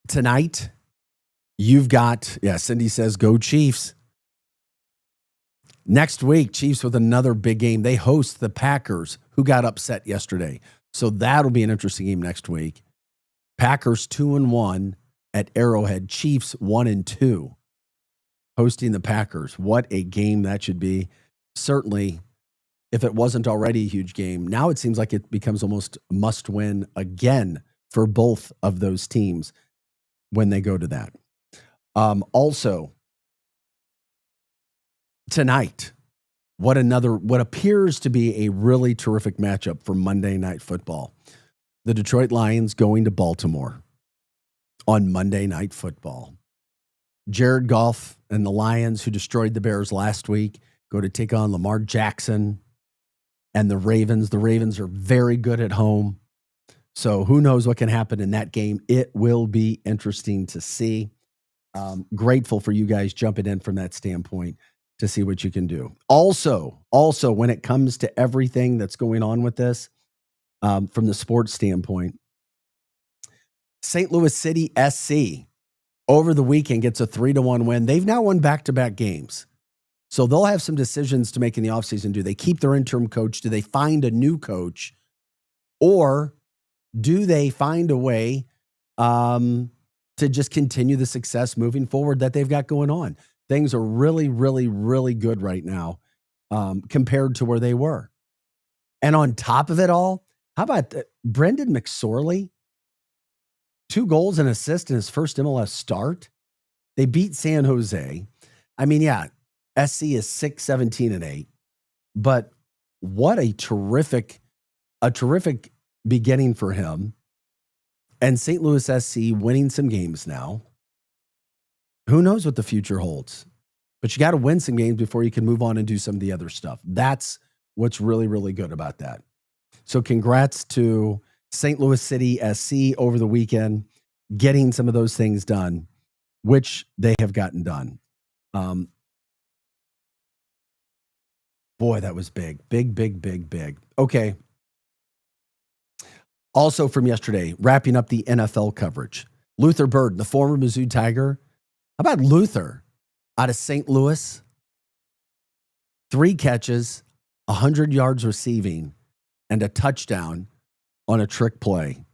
Tonight, you've got, Cindy says, go Chiefs. Next week, Chiefs with another big game. They host the Packers, who got upset yesterday. So that'll be an interesting game next week. Packers 2-1 at Arrowhead. Chiefs 1-2 hosting the Packers. What a game that should be. Certainly, if it wasn't already a huge game, now it seems like it becomes almost a must-win again for both of those teams when they go to that. Also, tonight, what appears to be a really terrific matchup for Monday Night Football. The Detroit Lions going to Baltimore on Monday Night Football. Jared Goff and the Lions, who destroyed the Bears last week, go to take on Lamar Jackson and the Ravens. The Ravens are very good at home. So who knows what can happen in that game. It will be interesting to see. Grateful for you guys jumping in from that standpoint to see what you can do. Also, when it comes to everything that's going on with this, from the sports standpoint, St. Louis City SC over the weekend gets a 3-1 win. They've now won back-to-back games. So they'll have some decisions to make in the offseason. Do they keep their interim coach? Do they find a new coach? Or do they find a way to just continue the success moving forward that they've got going on? Things are really, really, really good right now compared to where they were. And on top of it all, how about Brendan McSorley? 2 goals and assists in his first MLS start. They beat San Jose. I mean, SC is 6-17-8, but what a terrific beginning for him. And St. Louis SC winning some games now. Who knows what the future holds? But you got to win some games before you can move on and do some of the other stuff. That's what's really, really good about that. So congrats to St. Louis City SC over the weekend, getting some of those things done, which they have gotten done. Boy, that was big. Big. Okay. Also from yesterday, wrapping up the NFL coverage, Luther Bird, the former Mizzou Tiger. How about Luther out of St. Louis? 3 catches, 100 yards receiving, and a touchdown on a trick play.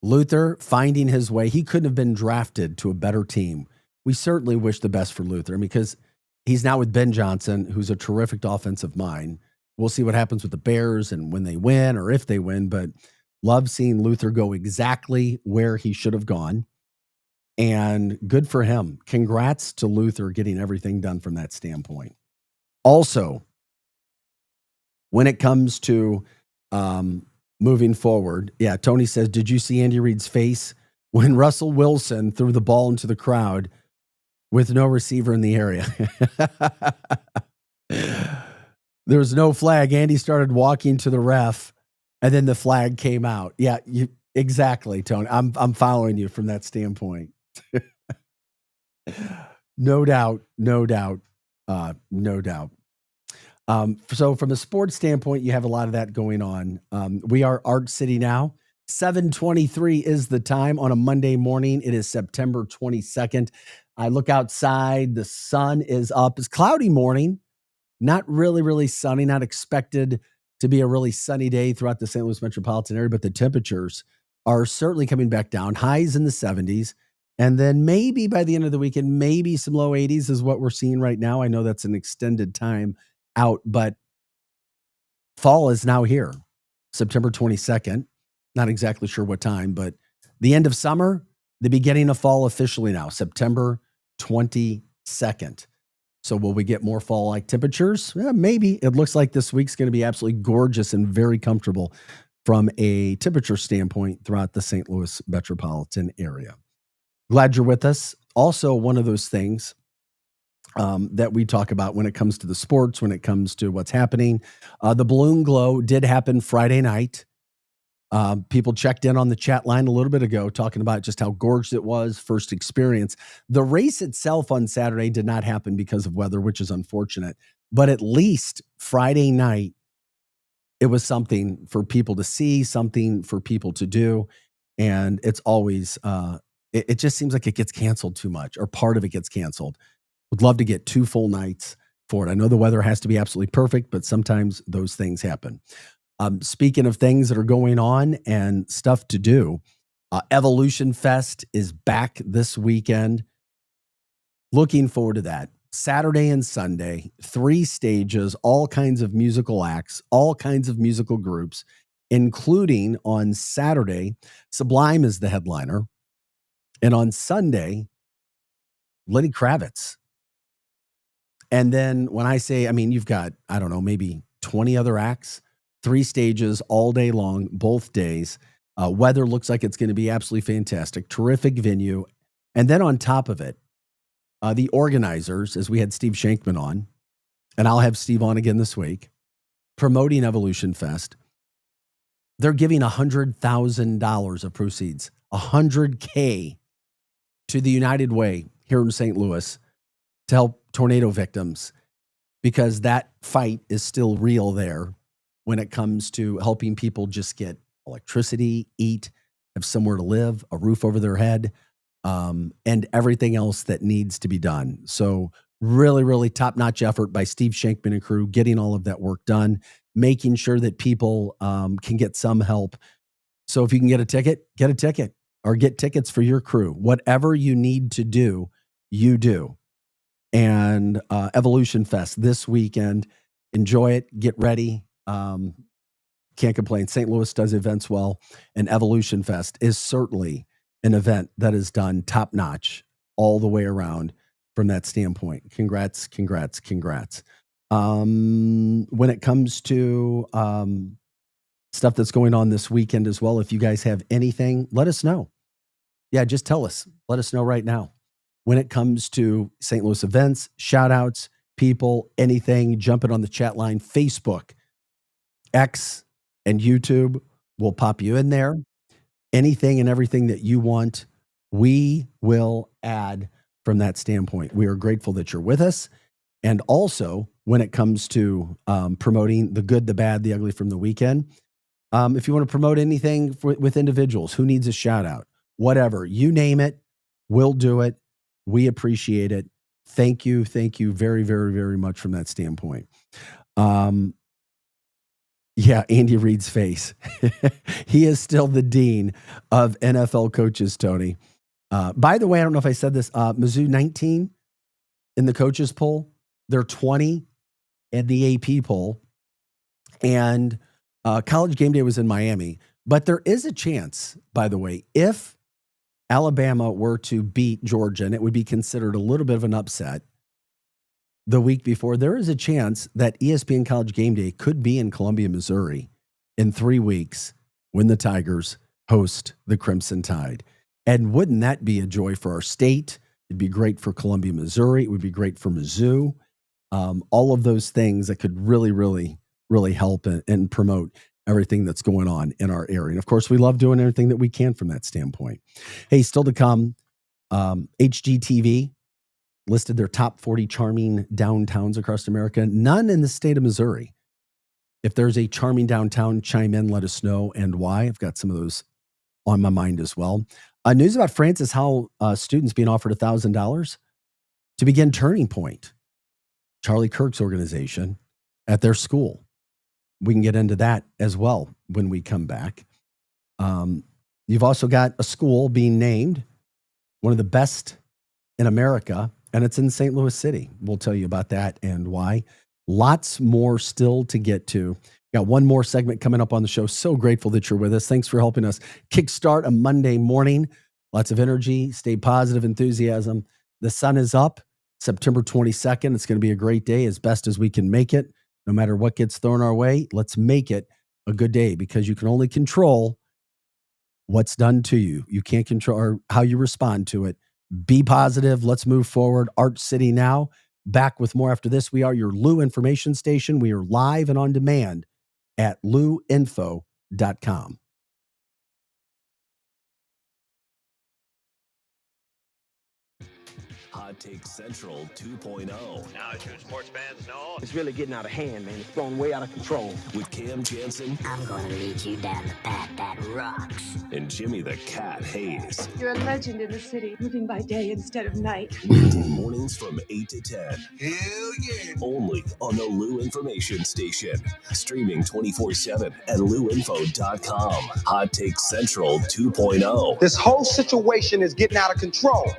Luther finding his way. He couldn't have been drafted to a better team. We certainly wish the best for Luther because he's now with Ben Johnson, who's a terrific offensive mind. We'll see what happens with the Bears and when they win or if they win, but love seeing Luther go exactly where he should have gone. And good for him. Congrats to Luther getting everything done from that standpoint. Also, when it comes to moving forward, yeah, Tony says, did you see Andy Reid's face when Russell Wilson threw the ball into the crowd with no receiver in the area? There was no flag. Andy started walking to the ref, and then the flag came out. Yeah, exactly, Tony. I'm following you from that standpoint. No doubt. So from a sports standpoint, you have a lot of that going on. We are Arch City now. 7:23 is the time on a Monday morning. It is September 22nd. I look outside. The sun is up. It's a cloudy morning. Not really sunny. Not expected to be a really sunny day throughout the St. Louis metropolitan area, but the temperatures are certainly coming back down. Highs in the 70s. And then maybe by the end of the weekend, maybe some low 80s is what we're seeing right now. I know that's an extended time out, but fall is now here. September 22nd. Not exactly sure what time, but the end of summer, the beginning of fall officially now, September 22nd. So will we get more fall-like temperatures? Yeah, maybe. It looks like this week's going to be absolutely gorgeous and very comfortable from a temperature standpoint throughout the St. Louis metropolitan area. Glad you're with us. Also, one of those things that we talk about when it comes to the sports, when it comes to what's happening. The Balloon Glow did happen Friday night. People checked in on the chat line a little bit ago talking about just how gorgeous it was, first experience. The race itself on Saturday did not happen because of weather, which is unfortunate. But at least Friday night, it was something for people to see, something for people to do. And it's always, it just seems like it gets canceled too much, or part of it gets canceled. Would love to get 2 full nights for it. I know the weather has to be absolutely perfect, but sometimes those things happen. Speaking of things that are going on and stuff to do, Evolution Fest is back this weekend. Looking forward to that. Saturday and Sunday, 3 stages, all kinds of musical acts, all kinds of musical groups, including on Saturday, Sublime is the headliner. And on Sunday, Lenny Kravitz. And then when I say, I mean, you've got, I don't know, maybe 20 other acts. 3 stages all day long, both days. Weather looks like it's going to be absolutely fantastic. Terrific venue. And then on top of it, the organizers, as we had Steve Shankman on, and I'll have Steve on again this week, promoting Evolution Fest, they're giving $100,000 of proceeds, $100K to the United Way here in St. Louis to help tornado victims, because that fight is still real there when it comes to helping people just get electricity, eat, have somewhere to live, a roof over their head, and everything else that needs to be done. So really top-notch effort by Steve Shankman and crew, getting all of that work done, making sure that people can get some help. So if you can get a ticket, or get tickets for your crew. Whatever you need to do, you do. And Evolution Fest this weekend, enjoy it, get ready. Can't complain. St. Louis does events well, and Evolution Fest is certainly an event that is done top notch all the way around from that standpoint. Congrats. When it comes to stuff that's going on this weekend as well, if you guys have anything, let us know. Yeah, just tell us. Let us know right now. When it comes to St. Louis events, shout outs, people, anything, jump it on the chat line, Facebook, X, and YouTube. We'll pop you in there. Anything and everything that you want, we will add from that standpoint. We are grateful that you're with us. And also, when it comes to promoting the good, the bad, the ugly from the weekend, if you want to promote anything with individuals, who needs a shout out, whatever, you name it, we'll do it. We appreciate it. Thank you very, very, very much from that standpoint. Yeah, Andy Reid's face. He is still the dean of NFL coaches, Tony. By the way, I don't know if I said this, Mizzou 19 in the coaches poll. They're 20 in the AP poll. And College Game Day was in Miami. But there is a chance, by the way, if Alabama were to beat Georgia, and it would be considered a little bit of an upset the week before, there is a chance that ESPN College Game Day could be in Columbia, Missouri in 3 weeks when the Tigers host the Crimson Tide. And wouldn't that be a joy for our state? It'd be great for Columbia, Missouri. It would be great for Mizzou. All of those things that could really, really, really help and promote everything that's going on in our area. And of course, we love doing everything that we can from that standpoint. Hey, still to come, HGTV listed their top 40 charming downtowns across America. None in the state of Missouri. If there's a charming downtown, chime in, let us know and why. I've got some of those on my mind as well. News about Francis Howell students being offered $1,000 to begin Turning Point, Charlie Kirk's organization, at their school. We can get into that as well when we come back. You've also got a school being named one of the best in America, and it's in St. Louis City. We'll tell you about that and why. Lots more still to get to. Got one more segment coming up on the show. So grateful that you're with us. Thanks for helping us kickstart a Monday morning. Lots of energy, stay positive, enthusiasm. The sun is up September 22nd. It's going to be a great day, as best as we can make it. No matter what gets thrown our way, let's make it a good day, because you can only control what's done to you. You can't control how you respond to it. Be positive. Let's move forward. Arch City Now. Back with more after this. We are your Lou information station. We are live and on demand at louinfo.com. Hot Take Central 2.0. Now, as you sports fans know, it's really getting out of hand, man. It's going way out of control. With Cam Jansen. I'm going to lead you down the path that rocks. And Jimmy the Cat Hayes. You're a legend in the city, living by day instead of night. Mornings from 8 to 10. Hell yeah. Only on the Lou Information Station. Streaming 24/7 at louinfo.com. Hot Take Central 2.0. This whole situation is getting out of control.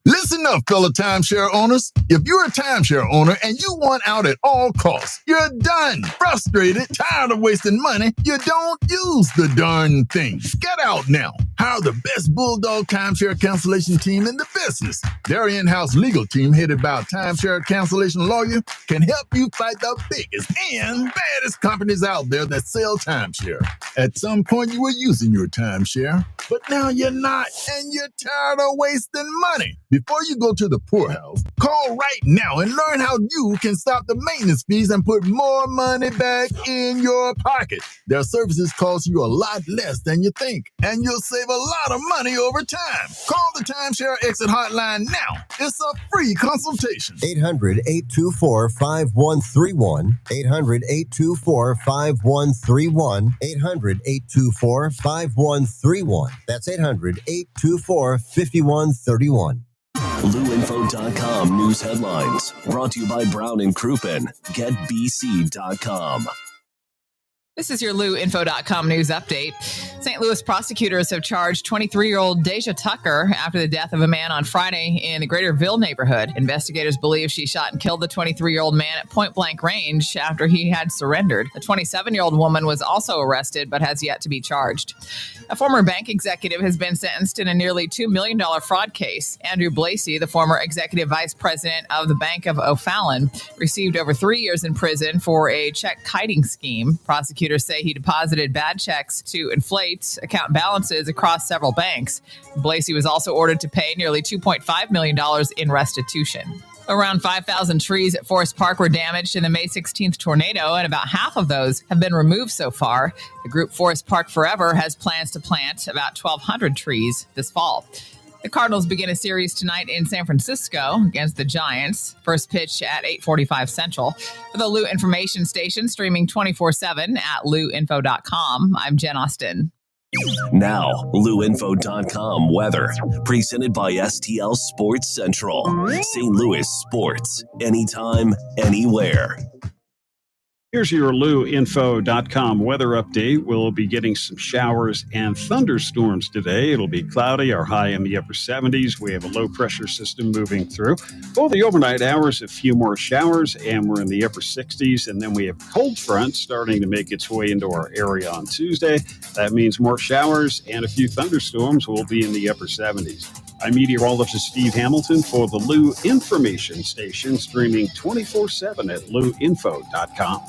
Listen up, fellow timeshare owners. If you're a timeshare owner and you want out at all costs, you're done, frustrated, tired of wasting money, you don't use the darn thing. Get out now. Hire the best Bulldog timeshare cancellation team in the business. Their in-house legal team, headed by a timeshare cancellation lawyer, can help you fight the biggest and baddest companies out there that sell timeshare. At some point, you were using your timeshare, but now you're not, and you're tired of wasting money. Before you go to the poorhouse, call right now and learn how you can stop the maintenance fees and put more money back in your pocket. Their services cost you a lot less than you think, and you'll save a lot of money over time. Call the Timeshare Exit Hotline now. It's a free consultation. 800-824-5131. 800-824-5131. 800-824-5131. That's 800-824-5131. LouInfo.com news headlines. Brought to you by Brown and Crouppen. GetBC.com. This is your LouInfo.com news update. St. Louis prosecutors have charged 23-year-old Deja Tucker after the death of a man on Friday in the Greaterville neighborhood. Investigators believe she shot and killed the 23-year-old man at point-blank range after he had surrendered. The 27-year-old woman was also arrested but has yet to be charged. A former bank executive has been sentenced in a nearly $2 million fraud case. Andrew Blasey, the former executive vice president of the Bank of O'Fallon, received over 3 years in prison for a check kiting scheme. Prosecutors say he deposited bad checks to inflate account balances across several banks. Blasey was also ordered to pay nearly $2.5 million in restitution. Around 5,000 trees at Forest Park were damaged in the May 16th tornado, and about half of those have been removed so far. The group Forest Park Forever has plans to plant about 1,200 trees this fall. The Cardinals begin a series tonight in San Francisco against the Giants. First pitch at 8:45 Central. For the Lou Information Station, streaming 24/7 at louinfo.com, I'm Jen Austin. Now, LouInfo.com weather. Presented by STL Sports Central. St. Louis sports. Anytime, anywhere. Here's your LouInfo.com weather update. We'll be getting some showers and thunderstorms today. It'll be cloudy, our high in the upper 70s. We have a low pressure system moving through. For the overnight hours, a few more showers, and we're in the upper 60s. And then we have cold front starting to make its way into our area on Tuesday. That means more showers and a few thunderstorms will be in the upper 70s. I'm meteorologist Steve Hamilton for the Lou Information Station, streaming 24/7 at LouInfo.com.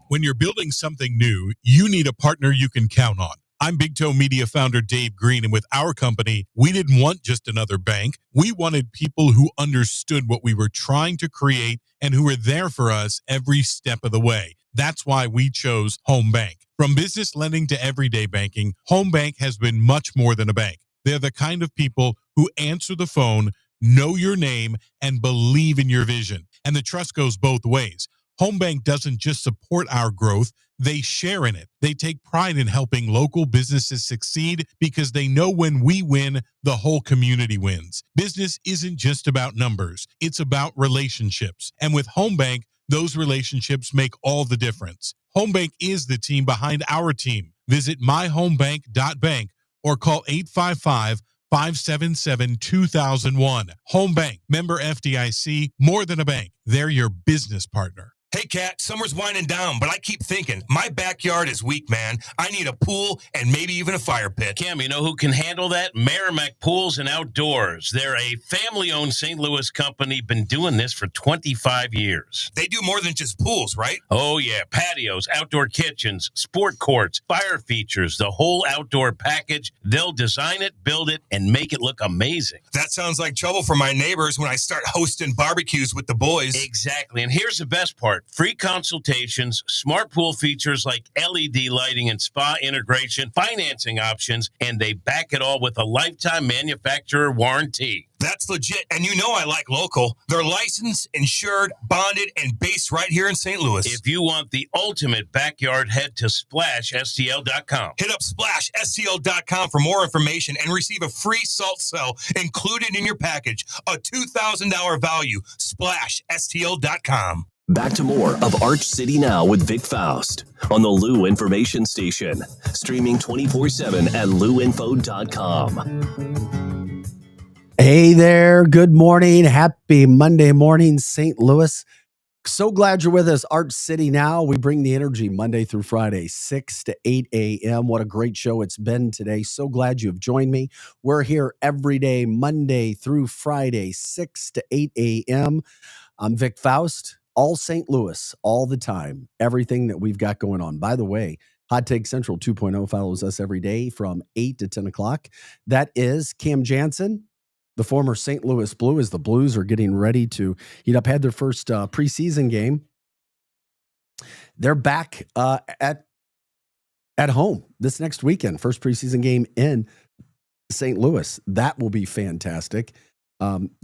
When you're building something new, you need a partner you can count on. I'm Big Toe Media founder Dave Green, and with our company, we didn't want just another bank. We wanted people who understood what we were trying to create and who were there for us every step of the way. That's why we chose Home Bank. From business lending to everyday banking, Home Bank has been much more than a bank. They're the kind of people who answer the phone, know your name, and believe in your vision. And the trust goes both ways. Home Bank doesn't just support our growth, they share in it. They take pride in helping local businesses succeed because they know when we win, the whole community wins. Business isn't just about numbers, it's about relationships. And with Home Bank, those relationships make all the difference. Home Bank is the team behind our team. Visit myhomebank.bank or call 855-577-2001. Home Bank, member FDIC, more than a bank. They're your business partner. Hey, Kat, summer's winding down, but I keep thinking, my backyard is weak, man. I need a pool and maybe even a fire pit. Cam, you know who can handle that? Merrimack Pools and Outdoors. They're a family-owned St. Louis company, been doing this for 25 years. They do more than just pools, right? Oh, yeah. Patios, outdoor kitchens, sport courts, fire features, the whole outdoor package. They'll design it, build it, and make it look amazing. That sounds like trouble for my neighbors when I start hosting barbecues with the boys. Exactly. And here's the best part. Free consultations, smart pool features like LED lighting and spa integration, financing options, and they back it all with a lifetime manufacturer warranty. That's legit. And you know I like local. They're licensed, insured, bonded, and based right here in St. Louis. If you want the ultimate backyard, head to SplashSTL.com. Hit up SplashSTL.com for more information and receive a free salt cell included in your package. A $2,000 value. SplashSTL.com. Back to more of Arch City Now with Vic Faust on the Lou Information Station, streaming 24/7 at LouInfo.com. Hey there. Good morning. Happy Monday morning, St. Louis. So glad you're with us. Arch City Now. We bring the energy Monday through Friday, 6 to 8 a.m. What a great show it's been today. So glad you have joined me. We're here every day, Monday through Friday, 6 to 8 a.m. I'm Vic Faust. All St. Louis, all the time, everything that we've got going on. By the way, Hot Take Central 2.0 follows us every day from 8 to 10 o'clock. That is Cam Jansen, the former St. Louis Blue, as the Blues are getting ready to heat up, had their first preseason game. They're back at home this next weekend, first preseason game in St. Louis. That will be fantastic.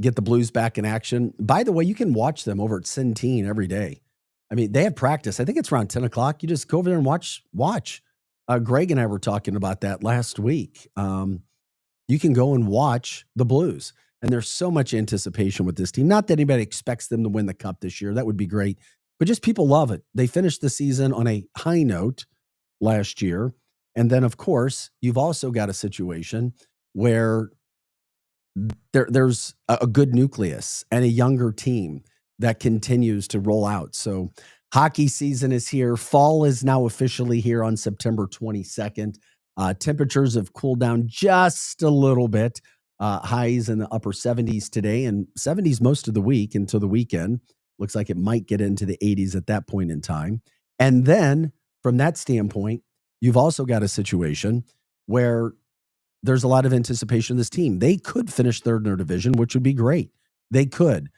Get the Blues back in action. By the way, you can watch them over at Centene every day. I mean, they have practice. I think it's around 10 o'clock. You just go over there and watch. Greg and I were talking about that last week. You can go and watch the Blues. And there's so much anticipation with this team. Not that anybody expects them to win the Cup this year. That would be great. But just people love it. They finished the season on a high note last year. And then, of course, you've also got a situation where there's a good nucleus and a younger team that continues to roll out. So hockey season is here. Fall is now officially here on September 22nd. Temperatures have cooled down just a little bit. Highs in the upper 70s today and 70s most of the week until the weekend. Looks like it might get into the 80s at that point in time. And then from that standpoint, you've also got a situation where there's a lot of anticipation of this team. They could finish third in their division, which would be great. They could.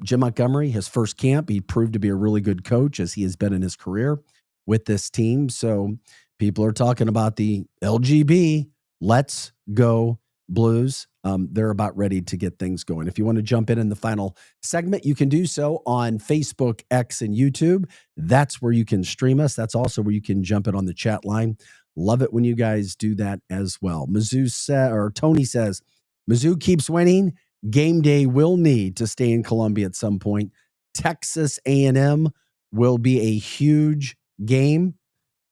Jim Montgomery, his first camp, he proved to be a really good coach as he has been in his career with this team. So people are talking about the LGB, Let's Go Blues. They're about ready to get things going. If you want to jump in the final segment, you can do so on Facebook, X, and YouTube. That's where you can stream us. That's also where you can jump in on the chat line. Love it when you guys do that as well. Tony says, Mizzou keeps winning. Game day will need to stay in Columbia at some point. Texas A&M will be a huge game.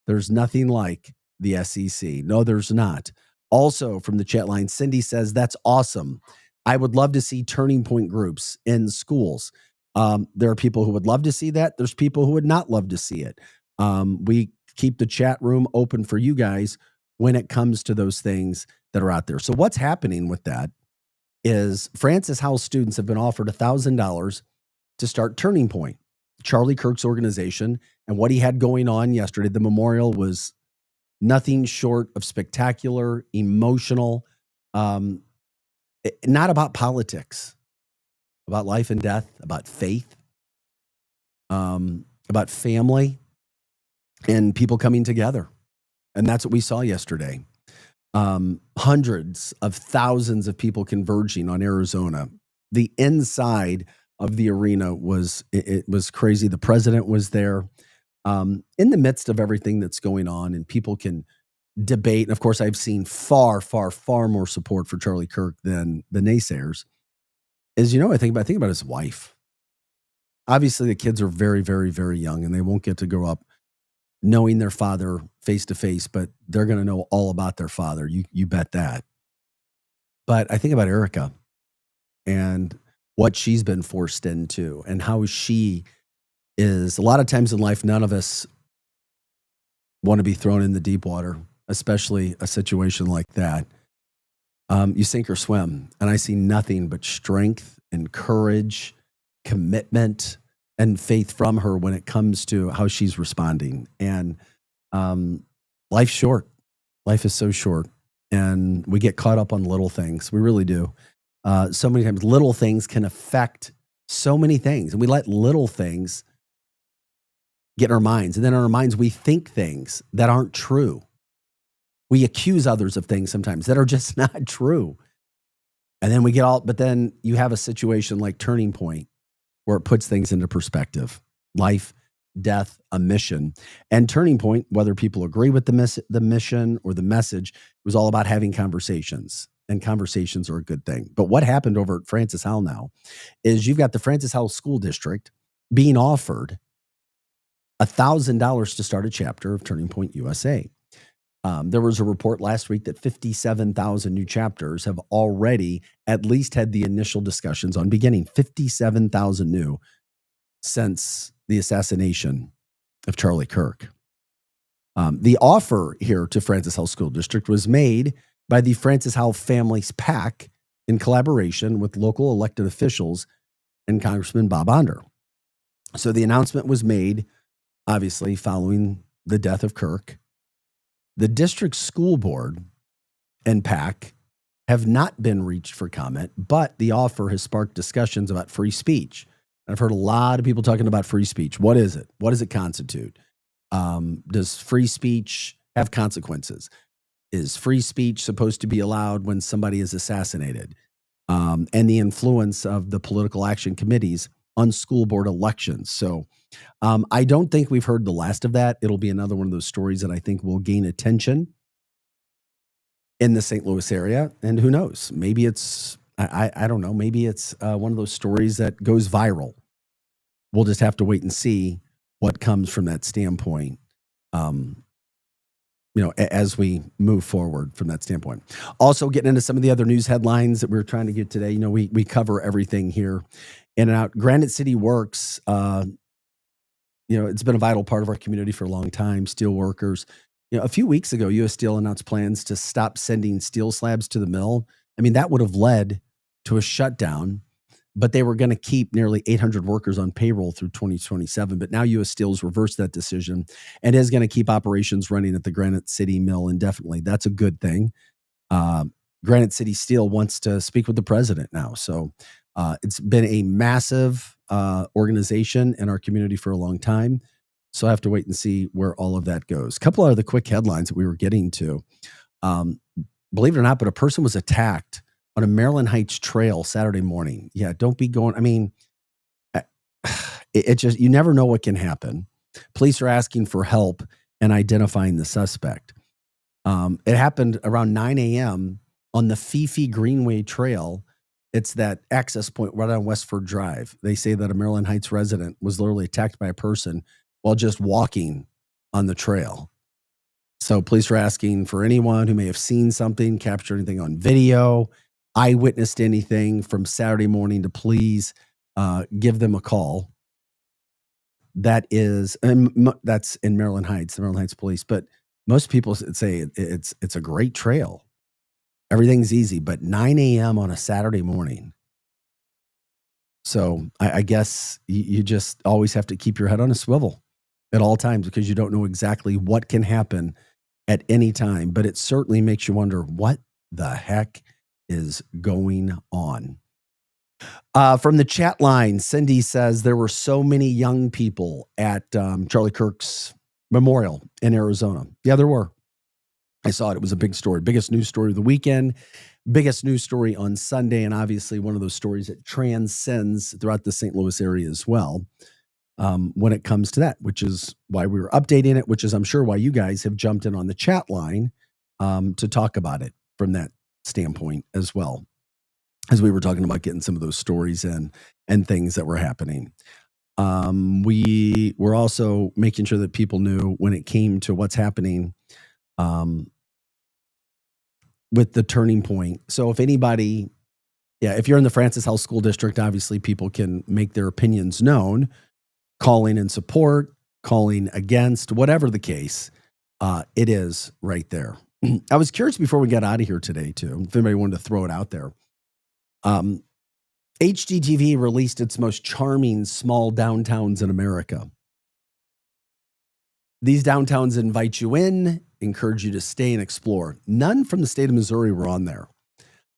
There's nothing like the SEC. No, there's not. Also from the chat line, Cindy says, that's awesome. I would love to see turning point groups in schools. There are people who would love to see that. There's people who would not love to see it. We keep the chat room open for you guys when it comes to those things that are out there. So what's happening with that is Francis Howell students have been offered $1,000 to start Turning Point, Charlie Kirk's organization. And what he had going on yesterday, the memorial was nothing short of spectacular, emotional, not about politics, about life and death, about faith, about family and people coming together. And that's what we saw yesterday. Hundreds of thousands of people converging on Arizona. The inside of the arena was crazy. The president was there in the midst of everything that's going on, and people can debate. And of course, I've seen far, far, far more support for Charlie Kirk than the naysayers. As you know, I think about his wife. Obviously, the kids are very, very, very young, and they won't get to grow up knowing their father face to face, but they're going to know all about their father. You bet that. But I think about Erica and what she's been forced into and how she is. A lot of times in life, none of us want to be thrown in the deep water, especially a situation like that. You sink or swim, and I see nothing but strength and courage, commitment, and faith from her when it comes to how she's responding. And life's short. Life is so short. And we get caught up on little things. We really do. So many times little things can affect so many things. And we let little things get in our minds. And then in our minds, we think things that aren't true. We accuse others of things sometimes that are just not true. And then but then you have a situation like Turning Point, where it puts things into perspective. Life, death, a mission. And Turning Point, whether people agree with the mission or the message, it was all about having conversations. And conversations are a good thing. But what happened over at Francis Howell now is you've got the Francis Howell School District being offered $1,000 to start a chapter of Turning Point USA. There was a report last week that 57,000 new chapters have already at least had the initial discussions on beginning. 57,000 new since the assassination of Charlie Kirk. The offer here to Francis Howell School District was made by the Francis Howell Families PAC in collaboration with local elected officials and Congressman Bob Onder. So the announcement was made, obviously, following the death of Kirk. The district school board and PAC have not been reached for comment, but the offer has sparked discussions about free speech. I've heard a lot of people talking about free speech. What is it? What does it constitute? Does free speech have consequences? Is free speech supposed to be allowed when somebody is assassinated? And the influence of the political action committees on school board elections. So I don't think we've heard the last of that. It'll be another one of those stories that I think will gain attention in the St. Louis area. And who knows? Maybe it's, I don't know, maybe it's one of those stories that goes viral. We'll just have to wait and see what comes from that standpoint, as we move forward from that standpoint. Also getting into some of the other news headlines that we're trying to get today. We cover everything here in and out. Granite City Works, it's been a vital part of our community for a long time. Steel workers. A few weeks ago, U.S. Steel announced plans to stop sending steel slabs to the mill. I mean, that would have led to a shutdown, but they were going to keep nearly 800 workers on payroll through 2027. But now U.S. Steel has reversed that decision and is going to keep operations running at the Granite City mill indefinitely. That's a good thing. Granite City Steel wants to speak with the president now. So it's been a massive organization in our community for a long time. So I have to wait and see where all of that goes. A couple of the quick headlines that we were getting to. Believe it or not, but a person was attacked on a Maryland Heights trail Saturday morning. Yeah, don't be going. I mean, it just, you never know what can happen. Police are asking for help and identifying the suspect. It happened around 9 a.m. on the Fifi Greenway Trail It's that access point right on Westford Drive. They say that a Maryland Heights resident was literally attacked by a person while just walking on the trail. So police are asking for anyone who may have seen something, captured anything on video, eyewitnessed anything from Saturday morning to please give them a call. That's in Maryland Heights, the Maryland Heights Police. But most people say it's a great trail. Everything's easy, but 9 a.m. on a Saturday morning. So I guess you just always have to keep your head on a swivel at all times because you don't know exactly what can happen at any time. But it certainly makes you wonder what the heck is going on. From the chat line, Cindy says there were so many young people at Charlie Kirk's memorial in Arizona. Yeah, there were. I saw it. It was a big story. Biggest news story of the weekend. Biggest news story on Sunday. And obviously one of those stories that transcends throughout the St. Louis area as well when it comes to that, which is why we were updating it, which is I'm sure why you guys have jumped in on the chat line to talk about it from that standpoint as well, as we were talking about getting some of those stories in and things that were happening. We were also making sure that people knew when it came to what's happening with the Turning Point. So if anybody, if you're in the Francis House School District, obviously people can make their opinions known, calling in support, calling against, whatever the case, it is right there. I was curious before we got out of here today too, if anybody wanted to throw it out there. HGTV released its most charming small downtowns in America. These downtowns invite you in, encourage you to stay and explore. None from the state of Missouri were on there.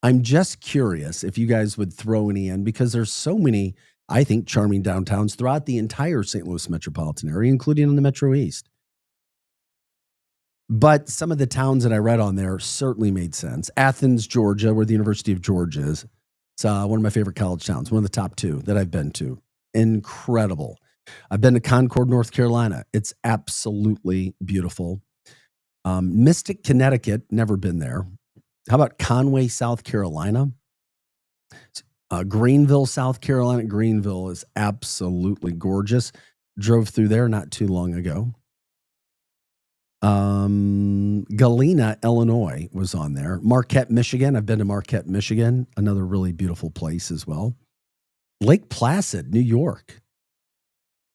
I'm just curious if you guys would throw any in because there's so many, I think, charming downtowns throughout the entire St. Louis metropolitan area, including in the Metro East. But some of the towns that I read on there certainly made sense. Athens, Georgia, where the University of Georgia is. It's one of my favorite college towns, one of the top 2 that I've been to. Incredible. I've been to Concord, North Carolina. It's absolutely beautiful. Mystic, Connecticut, never been there. How about Conway, South Carolina? Greenville, South Carolina. Greenville is absolutely gorgeous. Drove through there not too long ago. Galena, Illinois was on there. Marquette, Michigan. I've been to Marquette, Michigan. Another really beautiful place as well. Lake Placid, New York.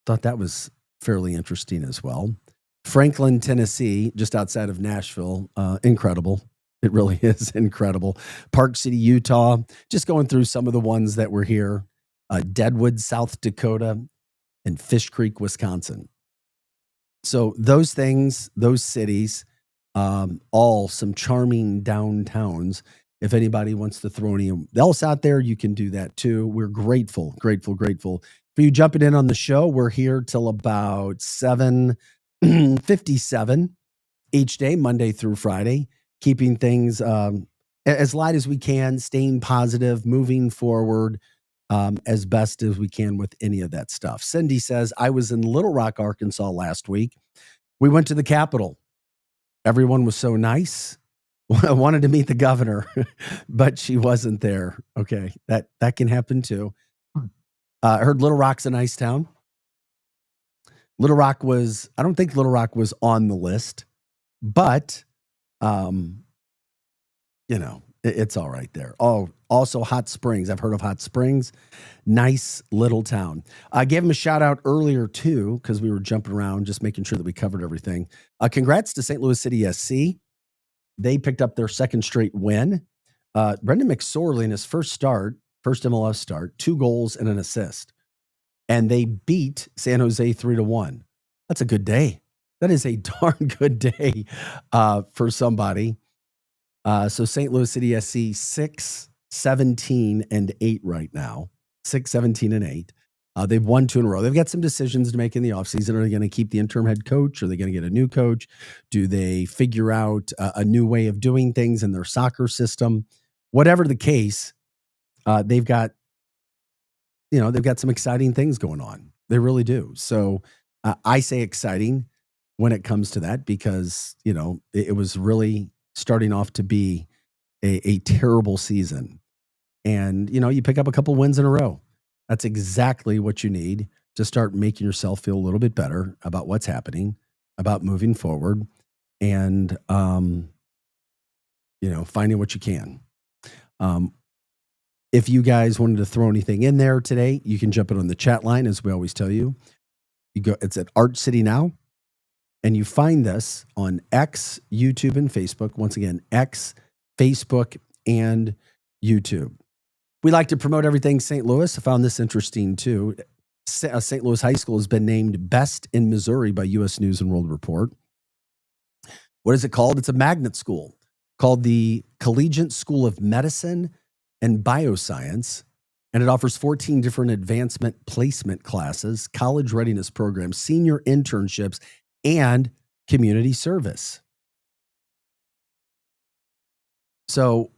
Thought that was fairly interesting as well. Franklin, Tennessee, just outside of Nashville. Incredible. It really is incredible. Park City, Utah. Just going through some of the ones that were here. Deadwood, South Dakota, and Fish Creek, Wisconsin. So those things, those cities, all some charming downtowns. If anybody wants to throw any else out there, you can do that too. We're grateful for you jumping in on the show. We're here till about 7:57 each day, Monday through Friday, keeping things as light as we can, staying positive, moving forward as best as we can with any of that stuff. Cindy says, I was in Little Rock, Arkansas last week. We went to the Capitol. Everyone was so nice. I wanted to meet the governor, but she wasn't there. Okay, that can happen too. I heard Little Rock's a nice town. I don't think Little Rock was on the list, but, it's all right there. Oh, also Hot Springs. I've heard of Hot Springs. Nice little town. I gave him a shout out earlier too, because we were jumping around, just making sure that we covered everything. Congrats to St. Louis City SC. They picked up their second straight win. Brendan McSorley in his first MLS start, 2 goals and an assist. And they beat San Jose 3-1. That's a good day. That is a darn good day for somebody. So St. Louis City SC 6-17-8 right now. 6-17-8. They've won 2 in a row. They've got some decisions to make in the offseason. Are they going to keep the interim head coach? Are they going to get a new coach? Do they figure out a new way of doing things in their soccer system? Whatever the case, they've got some exciting things going on. They really do. So I say exciting when it comes to that because, it was really starting off to be a terrible season. and you pick up a couple wins in a row. That's exactly what you need to start making yourself feel a little bit better about what's happening, about moving forward, and finding what you can. If you guys wanted to throw anything in there today, you can jump in on the chat line, as we always tell you. It's at Arch City Now, and you find this on X, YouTube, and Facebook. Once again, X, Facebook, and YouTube. We like to promote everything St. Louis. I found this interesting too. St. Louis High School has been named Best in Missouri by U.S. News and World Report. What is it called? It's a magnet school called the Collegiate School of Medicine and Bioscience, and it offers 14 different advancement placement classes, college readiness programs, senior internships, and community service. So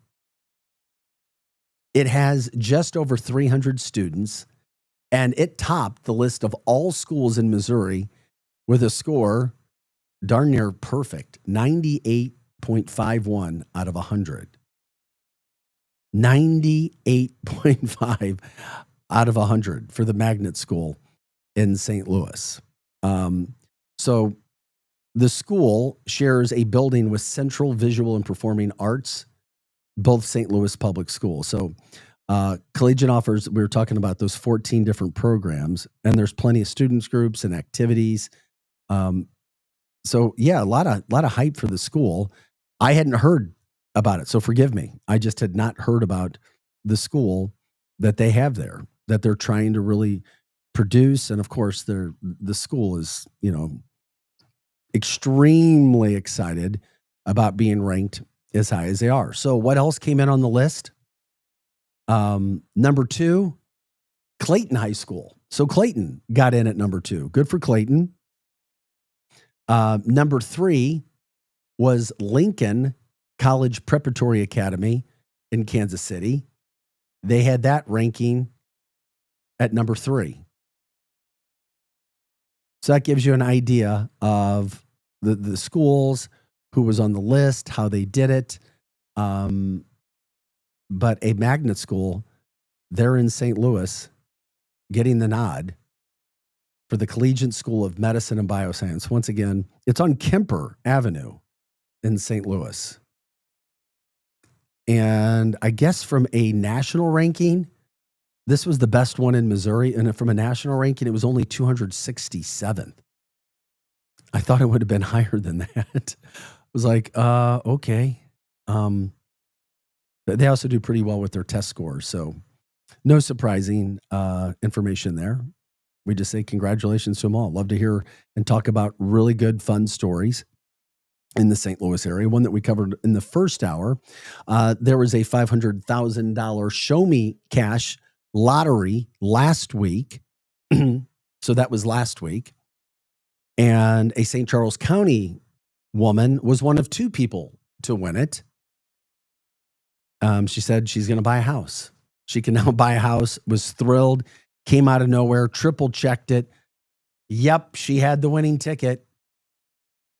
it has just over 300 students, and it topped the list of all schools in Missouri with a score darn near perfect, 98.51 out of 100. 98.5 out of 100 for the magnet school in St. Louis. So the school shares a building with Central Visual and Performing Arts, both St. Louis public schools. So Collegiate offers, we were talking about those 14 different programs, and there's plenty of students groups and activities. So yeah, a lot of hype for the school. I hadn't heard about it, so forgive me. I just had not heard about the school that they have there, that they're trying to really produce. And of course, the school is, extremely excited about being ranked as high as they are. So what else came in on the list? Number 2, Clayton High School. So Clayton got in at number 2. Good for Clayton. Number 3 was Lincoln College Preparatory Academy in Kansas City. They had that ranking at number 3. So that gives you an idea of the schools, who was on the list, how they did it. But a magnet school, they're in St. Louis getting the nod for the Collegiate School of Medicine and Bioscience. Once again, it's on Kemper Avenue in St. Louis. And I guess from a national ranking, this was the best one in Missouri. And from a national ranking, it was only 267th. I thought it would have been higher than that. I was like, okay. But they also do pretty well with their test scores. So no surprising information there. We just say congratulations to them all. Love to hear and talk about really good, fun stories in the St. Louis area. One that we covered in the first hour, there was a $500,000 Show Me Cash lottery last week. So that was last week. And a St. Charles County woman was one of 2 people to win it. She said she's going to buy a house. She can now buy a house, was thrilled, came out of nowhere, triple checked it. Yep, she had the winning ticket.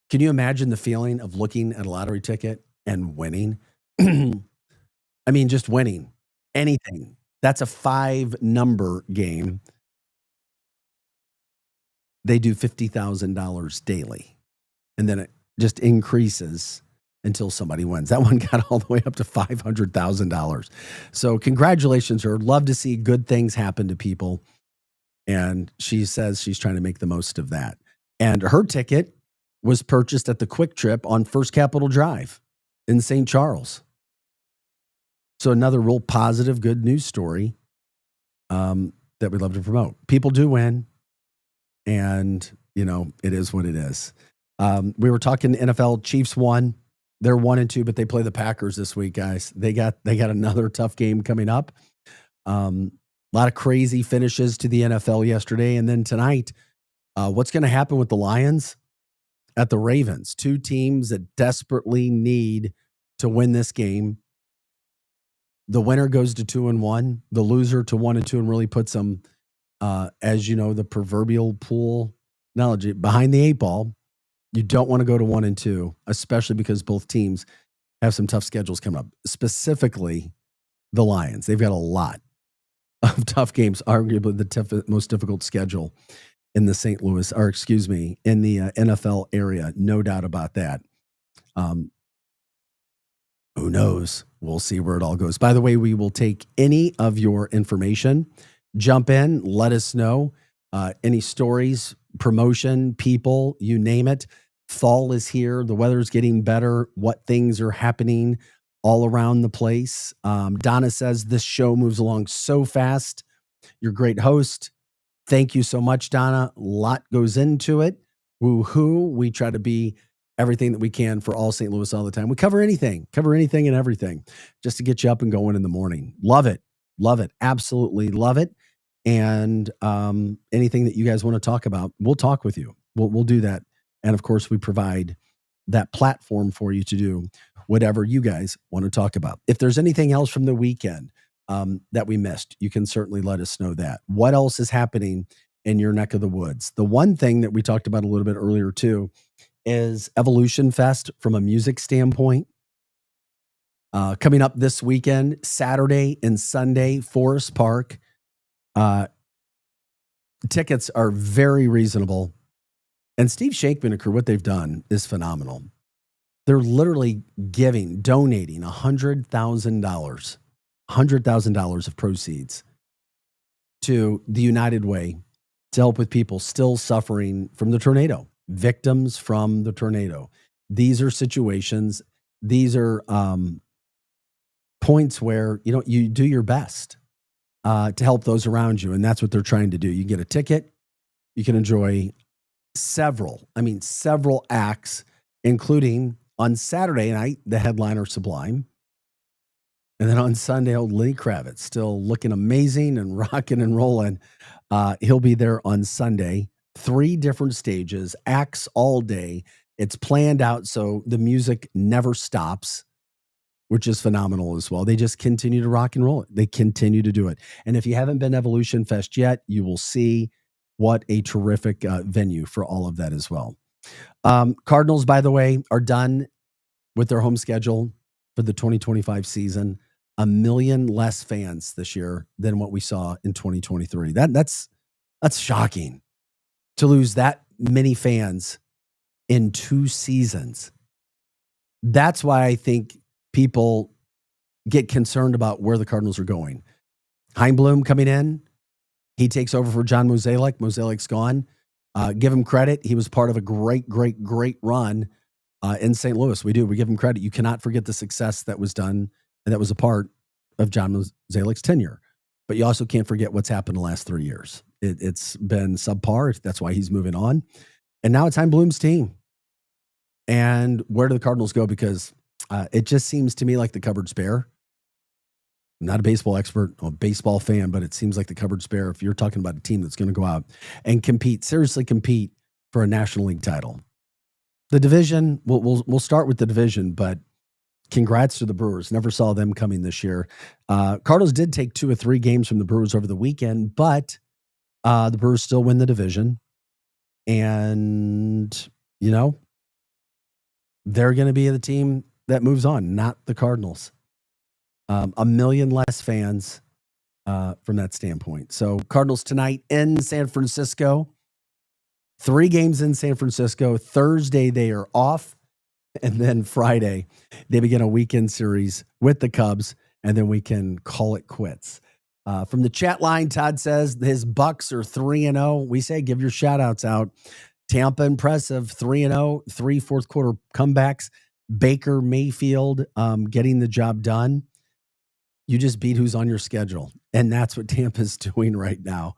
Can you imagine the feeling of looking at a lottery ticket and winning? I mean, just winning anything. That's a 5-number game. They do $50,000 daily. And then it just increases until somebody wins. That one got all the way up to $500,000. So congratulations, her. Love to see good things happen to people. And she says she's trying to make the most of that. And her ticket was purchased at the Quick Trip on First Capitol Drive in St. Charles. So another real positive, good news story that we love to promote. People do win. And, it is what it is. We were talking NFL. Chiefs won. They're 1-2, but they play the Packers this week, guys. They got another tough game coming up. A lot of crazy finishes to the NFL yesterday. And then tonight, what's going to happen with the Lions at the Ravens? 2 teams that desperately need to win this game. The winner goes to 2-1, the loser to 1-2, and really puts them, as you know, the proverbial pool analogy, behind the 8 ball. You don't want to go to 1-2, especially because both teams have some tough schedules coming up. Specifically, the Lions. They've got a lot of tough games, arguably the most difficult schedule in the St. Louis, or excuse me, in the NFL area. No doubt about that. Who knows? We'll see where it all goes. By the way, we will take any of your information. Jump in, let us know. Any stories, promotion, people, you name it. Fall is here. The weather's getting better. What things are happening all around the place. Donna says this show moves along so fast. You're a great host. Thank you so much, Donna. A lot goes into it. Woo-hoo. We try to be everything that we can for all St. Louis all the time. We cover anything and everything just to get you up and going in the morning. Love it. Love it. Absolutely love it. And anything that you guys want to talk about, we'll talk with you. We'll do that. And of course, we provide that platform for you to do whatever you guys want to talk about. If there's anything else from the weekend that we missed, you can certainly let us know that. What else is happening in your neck of the woods? The one thing that we talked about a little bit earlier too is Evolution Fest from a music standpoint. Coming up this weekend, Saturday and Sunday, Forest Park. Tickets are very reasonable. And Steve Shankman and crew, what they've done is phenomenal. They're literally donating $100,000 of proceeds to the United Way to help with people still suffering from the tornado, victims from the tornado. These are situations, these are points where, you do your best to help those around you. And that's what they're trying to do. You get a ticket, you can enjoy several acts, including on Saturday night, the headliner Sublime. And then on Sunday, old Lenny Kravitz, still looking amazing and rocking and rolling. He'll be there on Sunday. 3 different stages, acts all day. It's planned out so the music never stops, which is phenomenal as well. They just continue to rock and roll it. They continue to do it. And if you haven't been Evolution Fest yet, you will see what a terrific venue for all of that as well. Cardinals, by the way, are done with their home schedule for the 2025 season. 1 million less fans this year than what we saw in 2023. That's shocking to lose that many fans in 2 seasons. That's why I think people get concerned about where the Cardinals are going. Heimblum coming in. He takes over for John Mozeliak. Mozelik's gone. Give him credit. He was part of a great run in St. Louis. We do. We give him credit. You cannot forget the success that was done and that was a part of John Mozeliak's tenure. But you also can't forget what's happened the last 3 years. It's been subpar. That's why he's moving on. And now it's Heimblum's team. And where do the Cardinals go? Because it just seems to me like the cupboard's bare. I'm not a baseball expert, I'm a baseball fan, but it seems like the cupboard's bare if you're talking about a team that's going to go out and seriously compete for a National League title. The division, we'll start with the division, but congrats to the Brewers. Never saw them coming this year. Cardinals did take 2 or 3 games from the Brewers over the weekend, but the Brewers still win the division. And, they're going to be the team that moves on, not the Cardinals. 1 million less fans from that standpoint. So Cardinals tonight in San Francisco. 3 games in San Francisco. Thursday, they are off. And then Friday, they begin a weekend series with the Cubs. And then we can call it quits. From the chat line, Todd says his Bucks are 3-0. We say give your shout outs out. Tampa impressive, 3-0, 3 fourth quarter comebacks. Baker Mayfield getting the job done. You just beat who's on your schedule. And that's what Tampa's doing right now.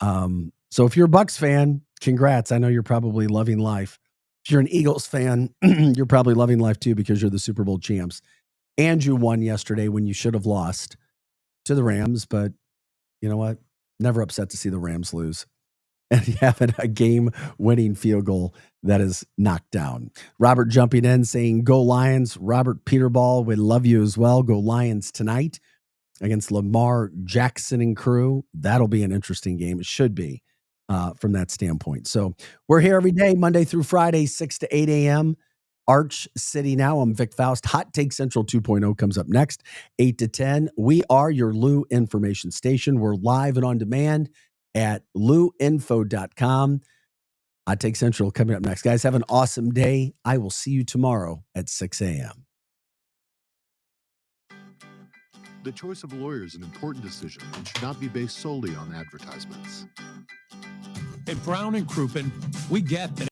So if you're a Bucks fan, congrats. I know you're probably loving life. If you're an Eagles fan, you're probably loving life too because you're the Super Bowl champs. And you won yesterday when you should have lost to the Rams. But you know what? Never upset to see the Rams lose. And having a game-winning field goal that is knocked down. Robert jumping in saying, go Lions. Robert Peterball, we love you as well. Go Lions tonight against Lamar Jackson and crew. That'll be an interesting game. It should be from that standpoint. So we're here every day, Monday through Friday, 6 to 8 a.m. Arch City Now. I'm Vic Faust. Hot Take Central 2.0 comes up next, 8 to 10. We are your Lou information station. We're live and on demand at louinfo.com. Hot Take Central coming up next. Guys, have an awesome day. I will see you tomorrow at 6 a.m. The choice of a lawyer is an important decision and should not be based solely on advertisements. At Brown and Crouppen, we get that